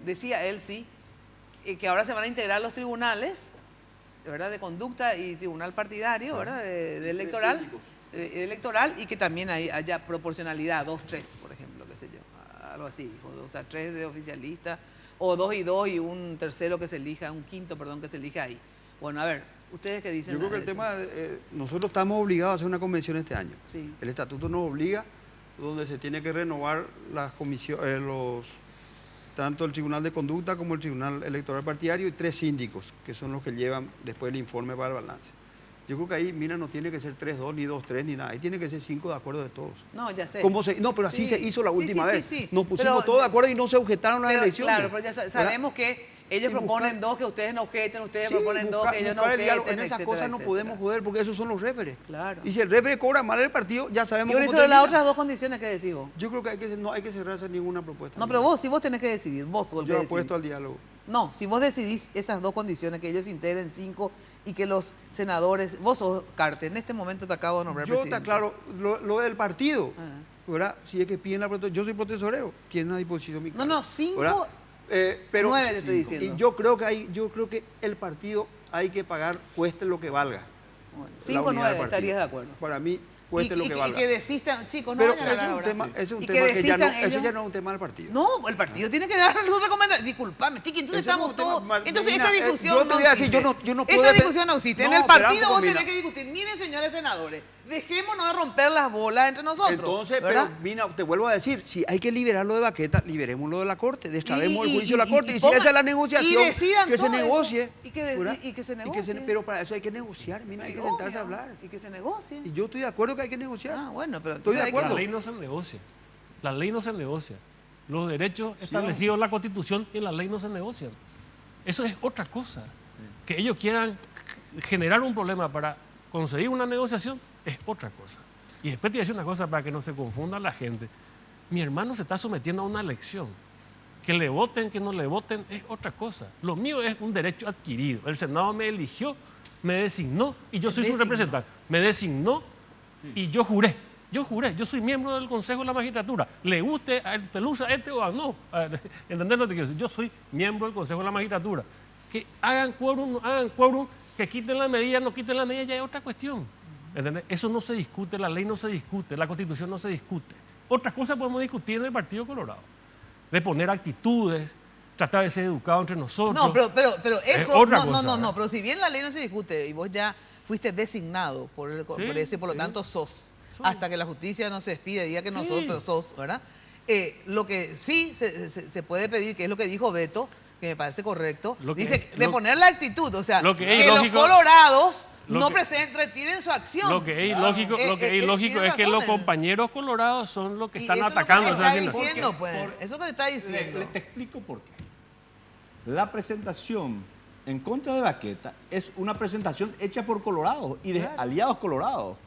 D: decía él que ahora se van a integrar los tribunales, ¿verdad? De conducta y tribunal partidario, ¿verdad? De electoral, y que también haya proporcionalidad, 2-3, por ejemplo, qué sé yo, algo así, o sea, 3 de oficialistas, o 2 y 2 y un tercero que se elija, un quinto, perdón, que se elija ahí. Bueno, a ver, ¿ustedes qué dicen?
H: Yo creo que el tema, nosotros estamos obligados a hacer una convención este año.
D: Sí.
H: El estatuto nos obliga, donde se tiene que renovar las comisiones, tanto el Tribunal de Conducta como el Tribunal Electoral Partidario y 3 síndicos, que son los que llevan después el informe para el balance. Yo creo que ahí, mira, no tiene que ser 3-2 ni 2-3 ni nada. Ahí tiene que ser 5 de acuerdo de todos.
D: No, ya sé.
H: No, pero así se hizo la última vez.
D: Sí.
H: Nos pusimos todos de acuerdo y no se objetaron las elecciones.
D: Claro, pero ya sabemos que ellos proponen dos, que ustedes no objeten, ustedes proponen dos, que ellos no
H: el diálogo.
D: objeten,
H: En esas
D: etcétera,
H: cosas no podemos joder porque esos son los referes.
D: Claro.
H: Y si el refere cobra mal el partido, ya sabemos
D: cómo
H: termina.
D: las otras dos condiciones que decís vos.
H: Yo creo que no hay que cerrarse ninguna propuesta.
D: No, pero vos, si vos tenés que decidir, vos sos el que
H: Yo
D: decidís.
H: apuesto al diálogo.
D: No, si vos decidís esas dos condiciones, que ellos integren 5 y que los senadores, vos sos Carter, en este momento te acabo de nombrar
H: Yo
D: presidente.
H: está claro, lo del partido, ¿verdad? Si es que piden la protección, yo soy protesorero, tienen a disposición mi cargo.
D: No, 5,
H: pero
D: 9 te estoy diciendo.
H: Y yo creo que el partido hay que pagar, cueste lo que valga.
D: 5 o 9 estarías de acuerdo.
H: Para mí, cueste lo que valga.
D: Y que desistan, chicos, no
H: pero
D: vayan a hablar
H: ese
D: ahora.
H: es un
D: Y
H: tema que ya no,
D: desistan
H: ese
D: ellos.
H: ya no es un tema del partido.
D: No, el partido tiene que dar sus recomendaciones. Disculpame, Tiki, entonces
H: Ese no
D: estamos
H: es un tema
D: todos.
H: mal-
D: Entonces
H: Mira,
D: esta discusión
H: yo te
D: no
H: voy a decir,
D: existe.
H: yo no puedo
D: Esta
H: defen-
D: discusión no existe. En
H: No,
D: el
H: espera
D: partido
H: un
D: vos
H: poco,
D: tenés
H: mira.
D: que discutir. Miren, señores senadores, dejémonos de romper las bolas entre nosotros.
H: Entonces,
D: ¿verdad?
H: pero mira, te vuelvo a decir, si hay que liberarlo de Baqueta, liberémoslo de la Corte, destrabemos el juicio de la Corte. Y si
D: pongan-
H: esa es la negociación,
D: y decidan
H: que se
D: todo eso.
H: negocie.
D: Y que se negocie.
H: Pero para eso hay que negociar, mira, hay que sentarse a hablar.
D: Y que se negocie.
H: Y yo estoy de acuerdo que hay que negociar.
D: Ah, bueno, pero
H: estoy de acuerdo.
E: La ley no se negocia. La ley no se negocia. Los derechos establecidos en la Constitución y en la ley no se negocian. Eso es otra cosa. Que ellos quieran generar un problema para conseguir una negociación es otra cosa. Y después te voy a decir una cosa para que no se confunda la gente. Mi hermano se está sometiendo a una elección. Que le voten, que no le voten, es otra cosa. Lo mío es un derecho adquirido. El Senado me eligió, me designó y yo soy su representante. Me designó y yo juré, yo soy miembro del Consejo de la Magistratura. Le guste a Pelusa o no. ¿Entendés lo que quiero decir? Yo soy miembro del Consejo de la Magistratura. Que hagan quórum, que quiten la medida, no quiten la medida, ya es otra cuestión. ¿Entendés? Eso no se discute, la ley no se discute, la Constitución no se discute. Otras cosas podemos discutir en el Partido Colorado. De poner actitudes, tratar de ser educados entre nosotros.
D: No, pero
E: Es
D: eso,
E: otra
D: no,
E: cosa,
D: no, pero si bien la ley no se discute y vos ya fuiste designado por eso y por lo tanto sos, hasta que la justicia no se despide, diga que no sos, pero sos, ¿verdad? Lo que sí se puede pedir, que es lo que dijo Beto, que me parece correcto, dice de poner la actitud, o sea, que los colorados no retiren su acción.
E: Lo que es ilógico, es que los compañeros colorados son los que están atacando.
D: Eso es lo que te está diciendo, pues. Eso es lo que te está diciendo.
G: Te explico por qué. La presentación en contra de Baqueta es una presentación hecha por colorados y de aliados colorados.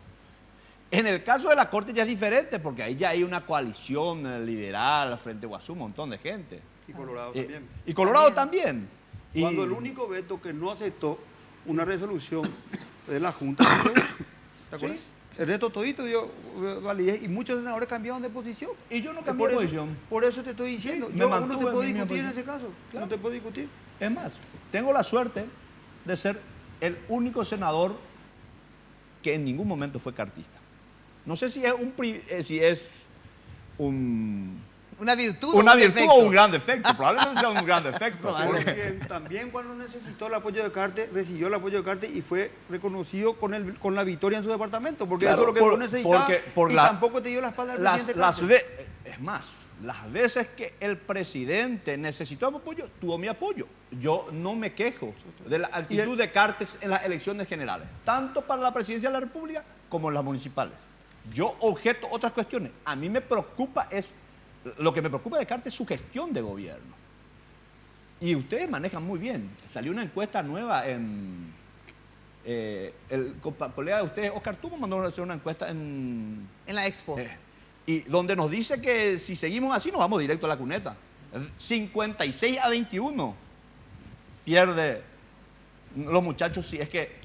G: En el caso de la Corte ya es diferente porque ahí ya hay una coalición liberal frente a Guazú, un montón de gente.
H: Y Colorado también.
G: Y Colorado también.
H: Cuando el único veto que no aceptó una resolución de la Junta, ¿te acuerdas? El resto todito dio validez y muchos senadores cambiaron de posición.
G: Y yo no cambié de posición.
H: Por eso te estoy diciendo.
G: Me
H: Yo no
G: mantuve
H: te puedo
G: en mi
H: discutir en
G: posición.
H: ese caso.
G: Claro.
H: No te puedo discutir.
G: Es más, tengo la suerte de ser el único senador que en ningún momento fue cartista. No sé si es
D: una virtud,
G: o un gran defecto. Probablemente sea un gran defecto.
H: Porque también cuando necesitó el apoyo de Carter, recibió el apoyo de Carter y fue reconocido con la victoria en su departamento. Porque
G: Claro,
H: eso es lo que vos necesitabas. Tampoco te dio la espalda al presidente Carter.
G: Es más, las veces que el presidente necesitó mi apoyo, tuvo mi apoyo. Yo no me quejo de la actitud de Carter en las elecciones generales, tanto para la presidencia de la República como en las municipales. Yo objeto otras cuestiones. A mí me preocupa lo que me preocupa de Carter es su gestión de gobierno. Y ustedes manejan muy bien. Salió una encuesta nueva el colega de ustedes, Oscar Tumo, mandó a hacer una encuesta en
D: la Expo.
G: Y donde nos dice que si seguimos así nos vamos directo a la cuneta. 56-21 pierde los muchachos si es que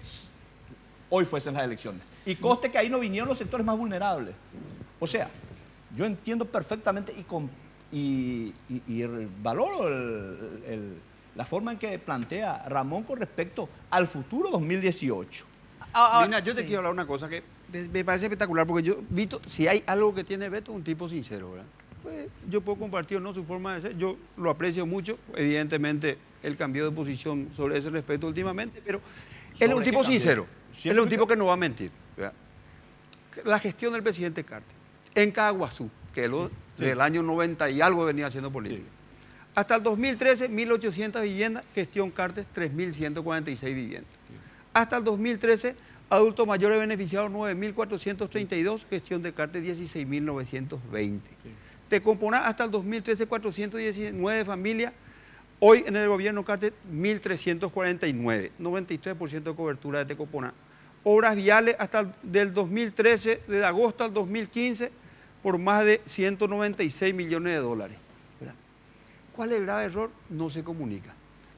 G: hoy fuesen las elecciones. Y conste que ahí no vinieron los sectores más vulnerables. O sea, yo entiendo perfectamente y valoro la forma en que plantea Ramón con respecto al futuro 2018.
H: Lina, yo te quiero hablar una cosa que me parece espectacular, porque Vito, si hay algo que tiene Beto, es un tipo sincero, ¿verdad? Pues, yo puedo compartir o no su forma de ser, yo lo aprecio mucho, evidentemente él cambió de posición sobre ese respecto últimamente, pero él es un tipo sincero, él es un tipo que no va a mentir, ¿verdad? La gestión del presidente Carter en Caguazú, que desde el año 90 y algo venía haciendo política. Hasta el 2013, 1.800 viviendas, gestión Carter, 3.146 viviendas. Hasta el 2013, Adultos mayores beneficiados 9.432, gestión de CARTE 16.920. Tecomponá hasta el 2013 419 familias, hoy en el gobierno CARTE 1.349, 93% de cobertura de Tecomponá. Obras viales hasta del 2013, de agosto al 2015, por más de 196 millones de dólares. ¿Verdad? ¿Cuál es el grave error? No se comunica.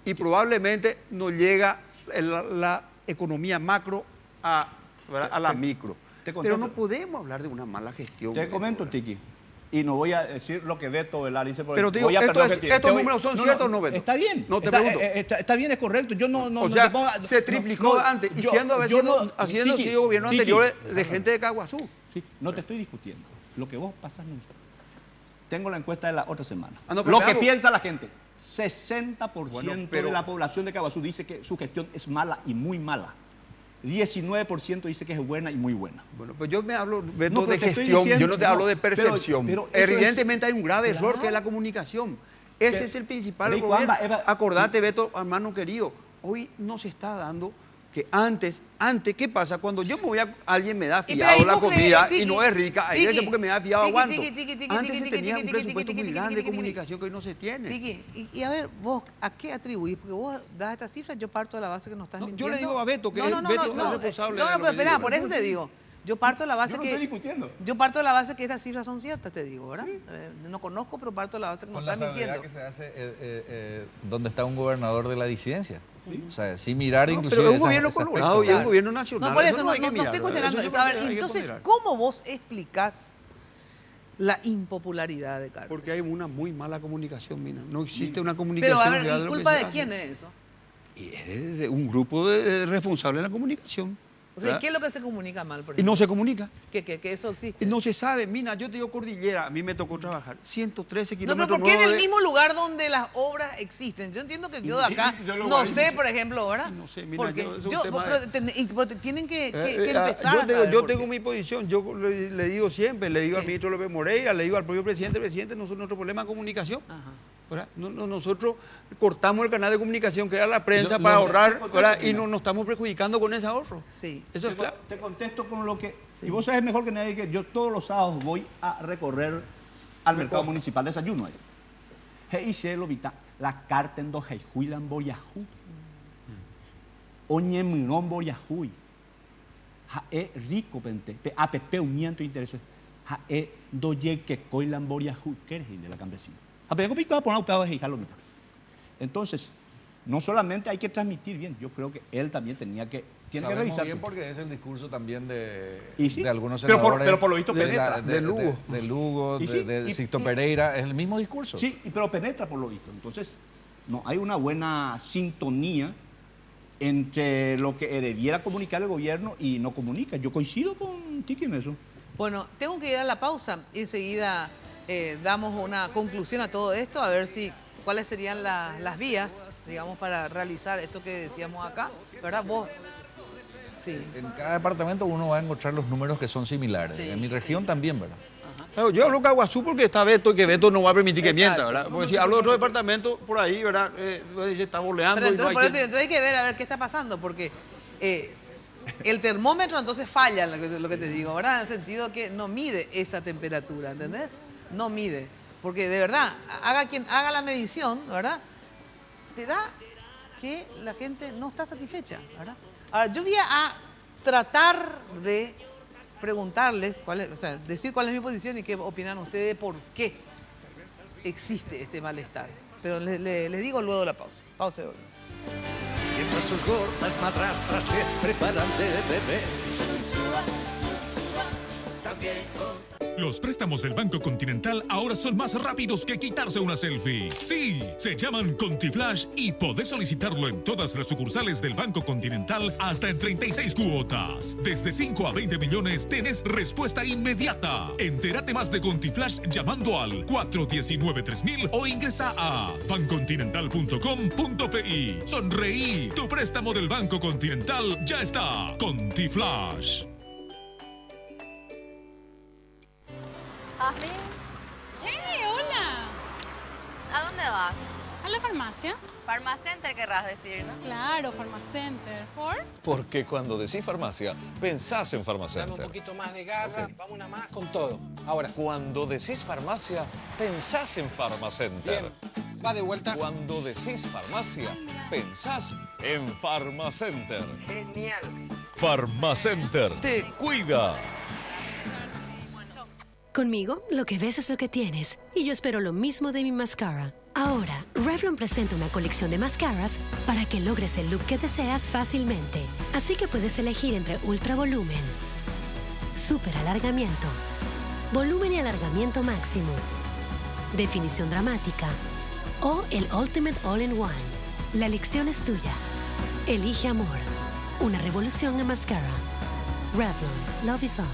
H: Y probablemente no llega la economía macro a la micro. Pero no podemos hablar de una mala gestión.
G: Te comento, Tiki, y no voy a decir lo que Beto Velar dice.
H: Pero digo, ¿estos números son ciertos o no, Beto?
G: Está bien.
H: No te pregunto.
G: Está bien, es correcto. Yo no
H: o sea, se triplicó antes, y haciendo sido gobierno anterior de gente de Caguazú.
G: Sí, no te estoy discutiendo. Lo que vos pasas no. Tengo la encuesta de la otra semana.
H: No,
G: lo que piensa la gente. 60% de la población de Caguazú dice que su gestión es mala y muy mala. 19% dice que es buena y muy buena.
H: Bueno, pues yo me hablo de gestión, yo no te hablo de percepción. Pero evidentemente hay un grave error que es la comunicación. Ese es el principal problema. Acordate, Beto, hermano querido, hoy no se está dando que antes, ¿qué pasa? Cuando yo me voy alguien me da fiado la comida y no es rica, ahí es porque me da fiado aguanto. Antes se tenía un presupuesto muy grande de comunicación que hoy no se tiene.
D: Y a ver, vos, ¿a qué atribuís? Porque vos das estas cifras, yo parto de la base que no estás mintiendo.
H: Yo le digo a Beto que Beto es responsable.
D: No, pero espera, por eso te digo. Yo parto de la base
G: yo
D: parto de la base que estas cifras son ciertas, te digo, ¿verdad? Sí. No conozco, pero parto de la base que no estás mintiendo.
I: Que se hace donde está un gobernador de la disidencia. Sí. O sea, sin mirar inclusive...
H: Pero es un gobierno colorado y es un gobierno nacional.
D: No, por eso no estoy cuestionando eso. A ver, entonces, ¿cómo vos explicás la impopularidad de Carlos?
H: Porque hay una muy mala comunicación, Mina. No existe una comunicación...
D: Pero a ver, ¿y culpa de quién es eso?
H: Y es de un grupo de responsables de la comunicación.
D: O sea, ¿qué es lo que se comunica mal, por ejemplo?
H: Y no se comunica.
D: Que eso existe.
H: Y no se sabe. Mina, yo te digo Cordillera, a mí me tocó trabajar 113 kilómetros.
D: No, pero ¿por qué en el mismo lugar donde las obras existen? Yo entiendo que yo de acá no sé, por ejemplo, ¿verdad?
H: No sé, mira,
D: porque pero tienen que empezar a saber
H: yo tengo mi posición, yo le digo siempre, le digo al ministro López Moreira, le digo al propio presidente, nuestro problema es comunicación. Nosotros cortamos el canal de comunicación que era la prensa para ahorrar, y nos estamos perjudicando con ese ahorro.
D: Sí.
H: Eso es claro.
G: Te contesto con lo que... Sí. Y vos sabés mejor que nadie que yo todos los sábados voy a recorrer al mercado municipal, desayuno ahí. Heiche lo vita, la carta en dos heijuilan boyajú. Oñe mirón boyajú. Jae rico pente, app uniento intereses. Jae doye que coilan boyajú. ¿Qué eres de la campesina? Entonces, no solamente hay que transmitir bien, yo creo que él también tiene que revisar
I: bien porque es el discurso también de algunos
G: senadores. Pero por lo visto penetra.
I: De Lugo, de Sixto Pereira, es el mismo discurso.
G: Sí, pero penetra por lo visto. Entonces, no hay una buena sintonía entre lo que debiera comunicar el gobierno y no comunica. Yo coincido con Tiki en eso.
D: Bueno, tengo que ir a la pausa. Enseguida damos una conclusión a todo esto, a ver cuáles serían las vías, digamos, para realizar esto que decíamos acá, ¿verdad? Vos. Sí.
I: En cada departamento uno va a encontrar los números que son similares. Sí, en mi región también, ¿verdad?
H: Claro, yo hablo de Caguazú porque está Beto y que Beto no va a permitir que mienta, ¿verdad? Porque si hablo de otro departamento por ahí, ¿verdad? Se está boleando.
D: Pero entonces hay que ver a ver qué está pasando, porque el termómetro entonces falla, lo que te digo, ¿verdad? En el sentido que no mide esa temperatura, ¿entendés? No mide. Porque de verdad, quien haga la medición, ¿verdad? Te da que la gente no está satisfecha, ¿verdad? Ahora, yo voy a tratar de preguntarles, decir cuál es mi posición y qué opinan ustedes por qué existe este malestar. Pero les digo luego de la pausa. Pausa de hoy.
C: Mientras sus gordas madrastras les preparan de beber. También con...
T: Los préstamos del Banco Continental ahora son más rápidos que quitarse una selfie. Sí, se llaman ContiFlash y podés solicitarlo en todas las sucursales del Banco Continental hasta en 36 cuotas. Desde 5 a 20 millones tenés respuesta inmediata. Entérate más de ContiFlash llamando al 419-3000 o ingresa a bancontinental.com.pi. Sonreí, tu préstamo del Banco Continental ya está. ContiFlash.
P: Jasmine.
Q: ¡Hey, hola!
P: ¿A dónde vas?
Q: A la farmacia.
P: Farmacenter querrás decir, ¿no?
Q: Claro, Farmacenter. ¿Por?
R: Porque cuando decís farmacia, pensás en
S: Dame
R: Farmacenter.
S: un poquito más de garra, vamos una más con todo. Ahora.
R: Cuando decís farmacia, pensás en Farmacenter.
S: Bien, va de vuelta.
R: Cuando decís farmacia, pensás en Farmacenter.
O: Genial.
L: Farmacenter te cuida.
K: Conmigo, lo que ves es lo que tienes. Y yo espero lo mismo de mi mascara. Ahora, Revlon presenta una colección de mascaras para que logres el look que deseas fácilmente. Así que puedes elegir entre ultra volumen, super alargamiento, volumen y alargamiento máximo, definición dramática o el Ultimate All-in-One. La elección es tuya. Elige amor. Una revolución en mascara. Revlon, Love is all.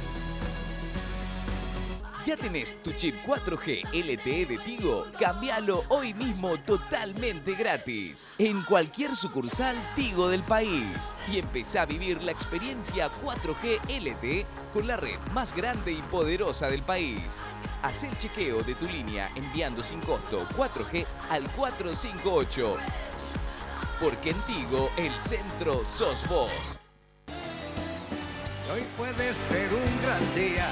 U: ¿Ya tenés tu chip 4G LTE de Tigo? Cámbialo hoy mismo totalmente gratis en cualquier sucursal Tigo del país y empezá a vivir la experiencia 4G LTE con la red más grande y poderosa del país. Haz el chequeo de tu línea enviando sin costo 4G al 458. Porque en Tigo el centro sos vos.
C: Hoy puede ser un gran día.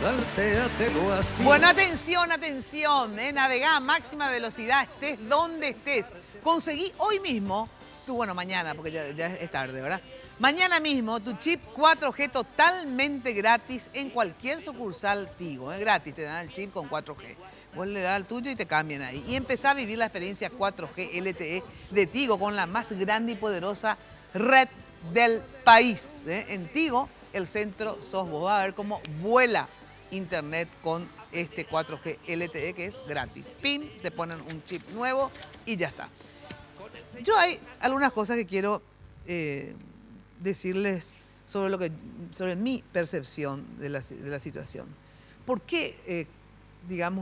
C: Plantéatelo así.
D: Bueno, atención, atención. Navegá a máxima velocidad, estés donde estés. Conseguí hoy mismo, mañana, porque ya es tarde, ¿verdad? Mañana mismo tu chip 4G totalmente gratis en cualquier sucursal Tigo. Es gratis, te dan el chip con 4G. Vos le das el tuyo y te cambian ahí. Y empezá a vivir la experiencia 4G LTE de Tigo con la más grande y poderosa red del país. En Tigo, el centro sos vos. Va a ver cómo vuela internet con este 4G LTE que es gratis. Pim, te ponen un chip nuevo y ya está. Yo hay algunas cosas que quiero decirles sobre mi percepción de la situación. ¿Por qué,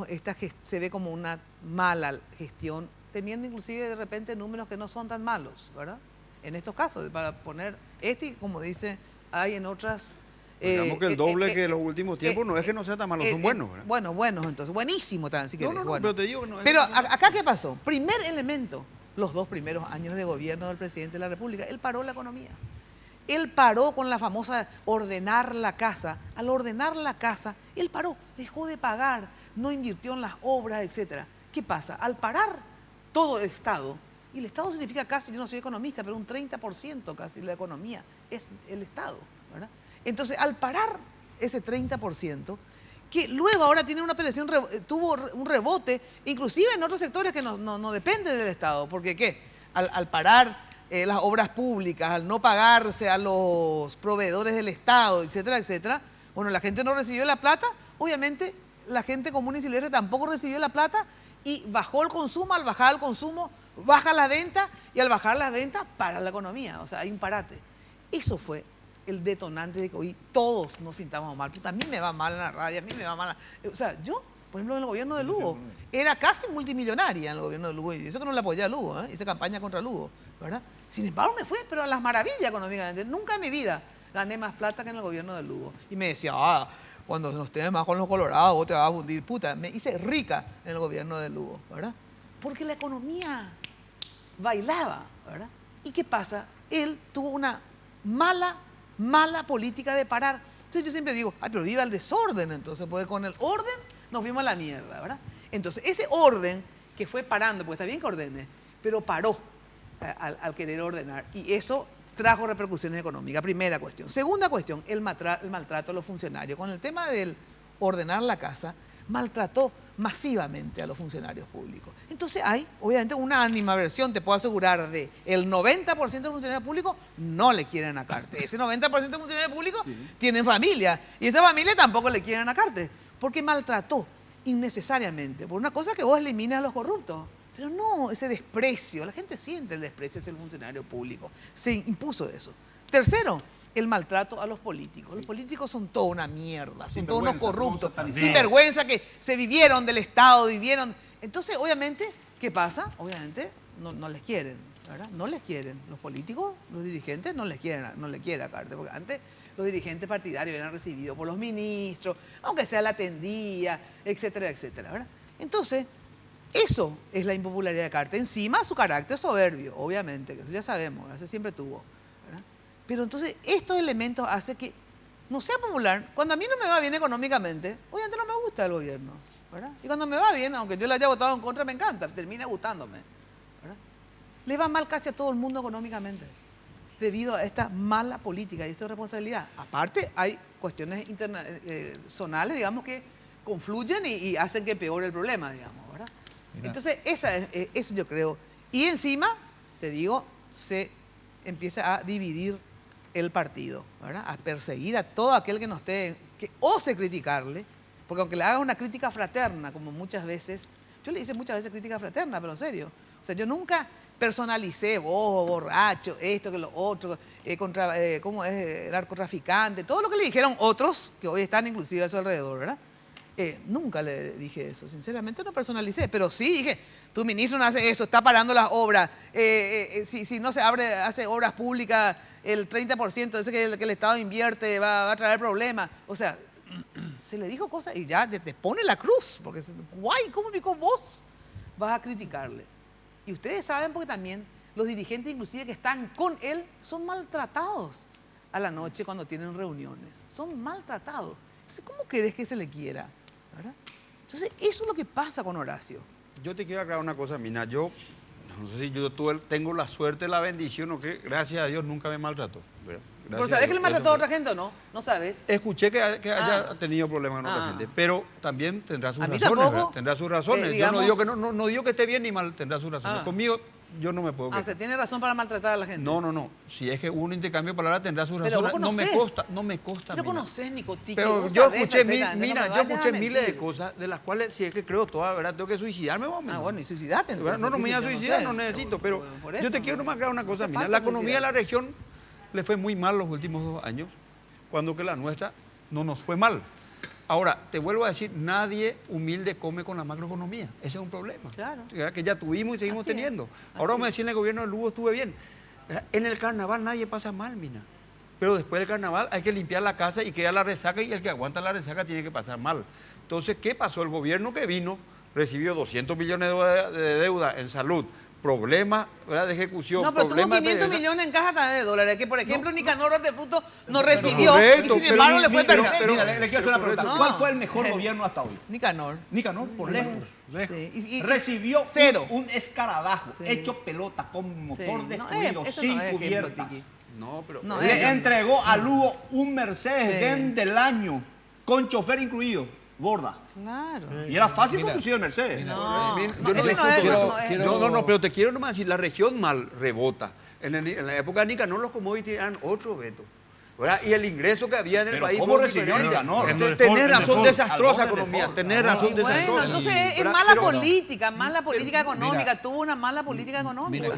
D: esta se ve como una mala gestión, teniendo inclusive de repente números que no son tan malos, ¿verdad? En estos casos, para poner y como dice, hay en otras...
H: Digamos que el doble que en los últimos tiempos no es que no sea tan malo, son buenos, ¿verdad?
D: Buenos, entonces, buenísimo también, si querés.
H: No,
D: bueno.
H: pero te digo que no es...
D: Pero acá, ¿qué pasó? Primer elemento, los 2 primeros años de gobierno del presidente de la República, él paró la economía. Él paró con la famosa ordenar la casa. Al ordenar la casa, él paró, dejó de pagar, no invirtió en las obras, etc. ¿Qué pasa? Al parar todo el Estado, y el Estado significa casi, yo no soy economista, pero un 30% casi de la economía es el Estado, ¿verdad? Entonces, al parar ese 30%, que luego ahora tiene una operación, tuvo un rebote, inclusive en otros sectores que no dependen del Estado, porque ¿qué? Al parar las obras públicas, al no pagarse a los proveedores del Estado, etcétera, etcétera, bueno, la gente no recibió la plata, obviamente la gente común y silvestre tampoco recibió la plata y bajó el consumo, al bajar el consumo, baja la venta y al bajar las ventas, para la economía, o sea, hay un parate. Eso fue el detonante de que hoy todos nos sintamos mal. Puta, a mí me va mal en la radio, a mí me va mal. O sea, yo, por ejemplo, en el gobierno de Lugo, era casi multimillonaria en el gobierno de Lugo, y eso que no le apoyé a Lugo, hice campaña contra Lugo, ¿verdad? Sin embargo, me fue, pero a las maravillas económicamente. Nunca en mi vida gané más plata que en el gobierno de Lugo. Y me decía, cuando nos tenés más con los colorados, vos te vas a fundir. Puta, me hice rica en el gobierno de Lugo, ¿verdad? Porque la economía bailaba, ¿verdad? ¿Y qué pasa? Él tuvo una mala política de parar. Entonces yo siempre digo, pero viva el desorden, entonces, porque con el orden nos fuimos a la mierda, ¿verdad? Entonces, ese orden que fue parando, porque está bien que ordene, pero paró al querer ordenar, y eso trajo repercusiones económicas, primera cuestión. Segunda cuestión, el maltrato a los funcionarios. Con el tema del ordenar la casa, maltrató masivamente a los funcionarios públicos. Entonces hay, obviamente, una animadversión, te puedo asegurar, de el 90% de los funcionarios públicos no le quieren a Carte. Ese 90% de los funcionarios públicos tienen familia, y esa familia tampoco le quieren a Carte, porque maltrató innecesariamente, por una cosa que vos eliminas a los corruptos. Pero no, ese desprecio, la gente siente el desprecio hacia el funcionario público, se impuso eso. Tercero, el maltrato a los políticos. Los políticos son toda una mierda, son todos unos corruptos, sin vergüenza, que se vivieron del Estado, Entonces, obviamente, ¿qué pasa? Obviamente, no les quieren, ¿verdad? No les quieren. Los políticos, los dirigentes, no le quieren a Carte, porque antes los dirigentes partidarios eran recibidos por los ministros, aunque sea la tendía, etcétera, etcétera, ¿verdad? Entonces, eso es la impopularidad de Cartes. Encima su carácter soberbio, obviamente, que eso ya sabemos, eso siempre tuvo, ¿verdad? Pero entonces estos elementos hacen que no sea popular. Cuando a mí no me va bien económicamente, obviamente no me gusta el gobierno, ¿verdad? Y cuando me va bien, aunque yo le haya votado en contra, me encanta, termina gustándome, ¿verdad? Le va mal casi a todo el mundo económicamente, debido a esta mala política y esta responsabilidad. Aparte, hay cuestiones zonales, digamos, que confluyen y hacen que peore el problema, digamos, ¿verdad? Mira. Entonces, eso yo creo. Y encima, te digo, se empieza a dividir el partido, ¿verdad? A perseguir a todo aquel que no esté, que ose criticarle, porque aunque le haga una crítica fraterna, como muchas veces, yo le hice muchas veces crítica fraterna, pero en serio, o sea, yo nunca personalicé, vos, borracho, esto, que lo otro, ¿cómo es? Narcotraficante, todo lo que le dijeron otros, que hoy están inclusive a su alrededor, ¿verdad? Nunca le dije eso, sinceramente no personalicé, pero sí dije, tu ministro no hace eso, está parando las obras, si no se hace obras públicas, el 30% de ese que el Estado invierte va a traer problemas. O sea, se le dijo cosas y ya te pone la cruz, porque guay, ¿cómo dijo vos? Vas a criticarle. Y ustedes saben porque también los dirigentes inclusive que están con él son maltratados a la noche cuando tienen reuniones, son maltratados. Entonces, ¿cómo querés que se le quiera? ¿Verdad? Entonces, eso es lo que pasa con Horacio.
H: Yo te quiero aclarar una cosa, Mina. Yo, no sé si yo tengo la suerte, la bendición o qué, gracias a Dios nunca me maltrató.
D: ¿Pero sabés que le maltrató a otra gente o no? ¿No sabes?
H: Escuché que haya tenido problemas con otra gente, pero también tendrá sus razones.
D: Tampoco,
H: tendrá sus razones.
D: Digamos,
H: yo no digo que esté bien ni mal, tendrá sus razones. Conmigo yo no me puedo quejar.
D: ¿Se tiene razón para maltratar a la gente?
H: No. Si es que hubo un intercambio de palabras, tendrá sus razones. No me consta.
D: Pero conocés, Nicotique.
H: Pero yo escuché, yo escuché miles de cosas, de las cuales, si es que creo todas, ¿verdad? Tengo que suicidarme, más o menos.
D: Bueno, y suicidate.
H: No me voy a suicidar, no necesito. Pero yo te quiero nomás aclarar una cosa, Mina. La economía de la región le fue muy mal los últimos 2 años, cuando que la nuestra no nos fue mal. Ahora, te vuelvo a decir, nadie humilde come con la macroeconomía. Ese es un problema. Claro. Que ya tuvimos y seguimos teniendo. Ahora vamos a decir, en el gobierno de Lugo estuve bien. En el carnaval nadie pasa mal, Mina. Pero después del carnaval hay que limpiar la casa y queda la resaca, y el que aguanta la resaca tiene que pasar mal. Entonces, ¿qué pasó? El gobierno que vino recibió 200 millones de deuda en salud, problemas, ¿verdad?, de ejecución.
D: No, pero tuvo 500 millones en caja de dólares, que por ejemplo Nicanor Hortefruto no recibió, correcto, y sin embargo le fue perfecto.
G: Mira, le quiero hacer una pregunta. ¿Cuál fue el mejor gobierno hasta hoy?
D: Nicanor.
G: Nicanor, por lejos.
D: Sí. Y
G: recibió
D: cero.
G: Un escarabajo hecho pelota con motor destruido, sin cubierta. Le entregó a Lugo un Mercedes-Benz del año, con chofer incluido. Borda.
D: Claro.
G: Y era fácil conducir el Mercedes.
H: No, pero te quiero nomás decir, la región mal rebota. En la época de Nicanor los commodities eran otro, Beto, ¿verdad? Y el ingreso que había en el país.
G: ¿Cómo recibió Nicanor?
H: Tenés razón, desastrosa economía. Tenés razón, desastrosa.
D: Bueno, entonces es mala política económica. Tuvo una mala política económica.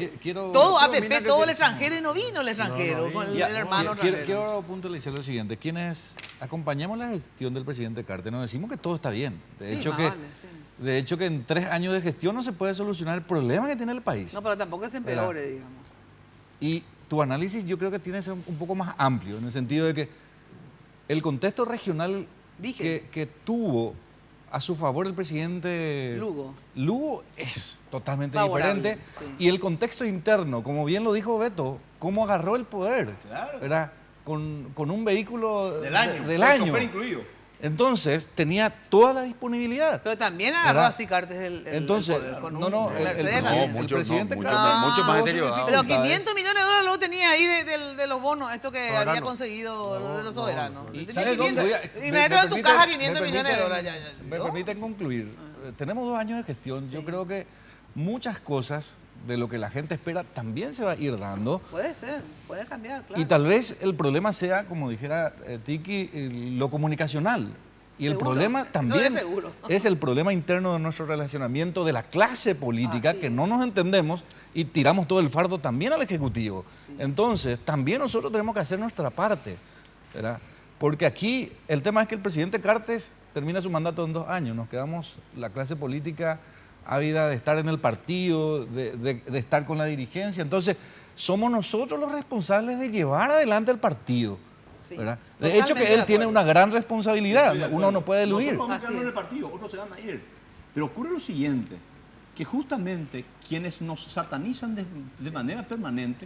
D: Todo APP, todo el extranjero, y no vino el extranjero con el hermano extranjero.
I: Quiero puntualizar lo siguiente. Quienes acompañamos la gestión del presidente Cartes nos decimos que todo está bien. De hecho, que en 3 años de gestión no se puede solucionar el problema que tiene el país.
D: No, pero tampoco se empeore, digamos.
I: Y tu análisis yo creo que tiene que ser un poco más amplio, en el sentido de que el contexto regional que tuvo a su favor el presidente Lugo es totalmente diferente. Sí. Y el contexto interno, como bien lo dijo Beto, cómo agarró el poder, ¿verdad? Con un vehículo del año.
G: Chofer incluido.
I: Entonces, tenía toda la disponibilidad.
D: Pero también agarró así Cartes el poder. Con
I: el presidente
H: mucho más deteriorado.
D: Pero 500 millones de dólares luego tenía ahí de los bonos, esto que había conseguido de los soberanos. Y me en tu caja 500 millones de dólares.
I: Me permiten concluir. Tenemos 2 años de gestión. Sí. Yo creo que muchas cosas de lo que la gente espera también se va a ir dando.
D: Puede ser, puede cambiar, claro.
I: Y tal vez el problema sea, como dijera Tiki, lo comunicacional. Y el problema también es el problema interno de nuestro relacionamiento de la clase política, que no nos entendemos y tiramos todo el fardo también al Ejecutivo. Sí. Entonces, también nosotros tenemos que hacer nuestra parte, ¿verdad? Porque aquí el tema es que el presidente Cartes termina su mandato en 2 años. Nos quedamos la clase política ávida de estar en el partido, de estar con la dirigencia. Entonces, somos nosotros los responsables de llevar adelante el partido. Sí, ¿verdad? De hecho, que él tiene una gran responsabilidad. Uno no puede eludir.
G: Nosotros vamos a quedarnos en el partido, otros se van a ir. Pero ocurre lo siguiente, que justamente quienes nos satanizan de manera permanente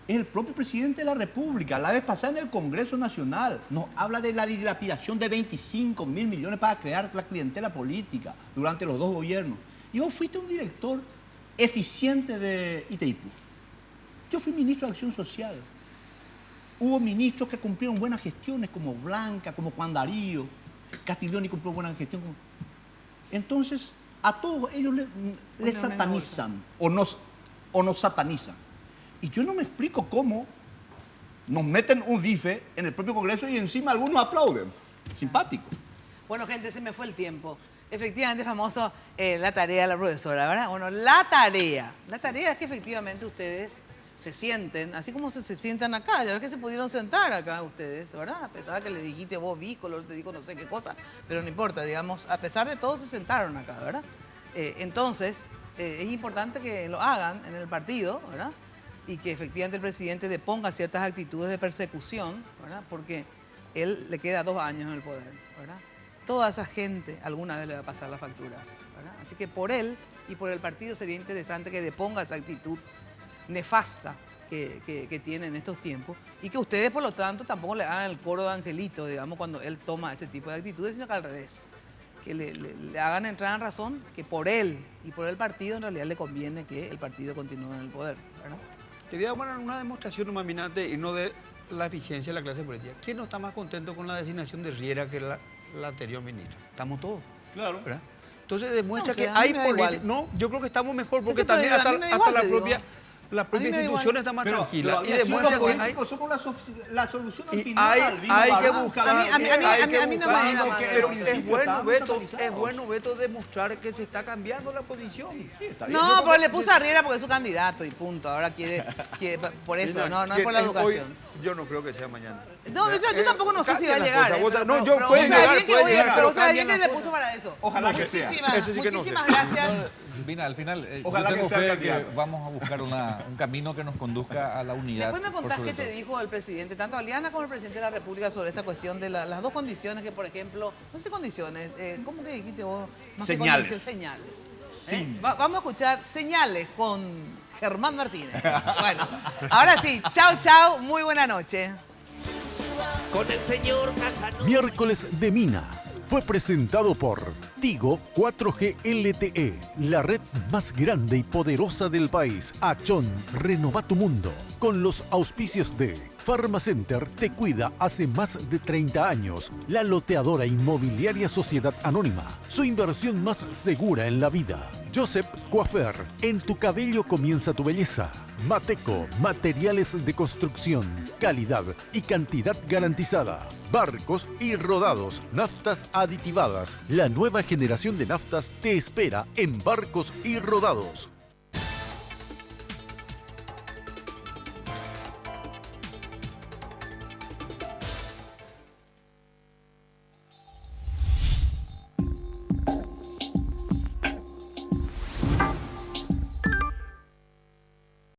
G: es el propio presidente de la República. La vez pasada en el Congreso Nacional nos habla de la dilapidación de 25.000 millones para crear la clientela política durante los 2 gobiernos. Y vos fuiste un director eficiente de Itaipú. Yo fui ministro de Acción Social. Hubo ministros que cumplieron buenas gestiones, como Blanca, como Juan Darío. Castiglioni cumplió buena gestión. Entonces, a todos ellos les satanizan o nos satanizan. Y yo no me explico cómo nos meten un bife en el propio Congreso y encima algunos aplauden. Simpático.
D: Bueno, gente, se me fue el tiempo. Efectivamente, famoso la tarea de la profesora, ¿verdad? Bueno, la tarea es que efectivamente ustedes se sienten, así como se sientan acá. Ya ves que se pudieron sentar acá ustedes, ¿verdad? A pesar de que le dijiste vos Vícolo, te dijo no sé qué cosa, pero no importa, digamos, a pesar de todo se sentaron acá, ¿verdad? Entonces, es importante que lo hagan en el partido, ¿verdad? Y que efectivamente el presidente deponga ciertas actitudes de persecución, ¿verdad? Porque él le queda 2 años en el poder, ¿verdad? Toda esa gente alguna vez le va a pasar la factura, ¿verdad? Así que por él y por el partido sería interesante que deponga esa actitud nefasta que tiene en estos tiempos y que ustedes, por lo tanto, tampoco le hagan el coro de angelito, digamos, cuando él toma este tipo de actitudes, sino que al revés, que le hagan entrar en razón que por él y por el partido en realidad le conviene que el partido continúe en el poder, ¿verdad?
H: Te voy a dar una demostración nominante y no de la eficiencia de la clase política. ¿Quién no está más contento con la designación de Riera que la anterior ministra? Estamos todos. Claro. ¿Verdad? Entonces demuestra que hay política. No, yo creo que estamos mejor porque también hasta la propia institución está más tranquila. Y demuestra que hay...
G: somos la solución al
H: y
G: final.
H: hay que buscar...
D: A mí no me da la mano.
H: Pero es bueno, Beto, demostrar que se está cambiando la posición. Sí, está bien.
D: No, pero le puso a Riera porque es su candidato y punto. Ahora quiere por eso, no es por la educación.
H: Yo no creo que sea mañana.
D: No, yo tampoco no sé si va a llegar.
H: No, yo puedo llegar.
D: Pero sabe bien que le puso para eso.
G: Ojalá que sea.
D: Muchísimas gracias.
I: Mira, al final,
G: ojalá
I: yo tengo
G: que sea
I: fe que vamos a buscar un camino que nos conduzca a la unidad.
D: Después me contás qué te dijo el presidente, tanto Aliana como el presidente de la República, sobre esta cuestión de las 2 condiciones que, por ejemplo, no sé condiciones, ¿cómo que dijiste vos? Más
G: señales.
D: Que señales.
G: Sí.
D: Vamos a escuchar Señales con Germán Martínez. Bueno, ahora sí, chau, muy buena noche.
O: Con el señor Casanova.
A: Miércoles de Mina fue presentado por Tigo 4G LTE, la red más grande y poderosa del país. Achón, renova tu mundo. Con los auspicios de Pharmacenter te cuida hace más de 30 años. La loteadora inmobiliaria Sociedad Anónima, su inversión más segura en la vida. Joseph Coiffeur, en tu cabello comienza tu belleza. Mateco, materiales de construcción, calidad y cantidad garantizada. Barcos y Rodados, naftas aditivadas. La nueva generación de naftas te espera en Barcos y Rodados.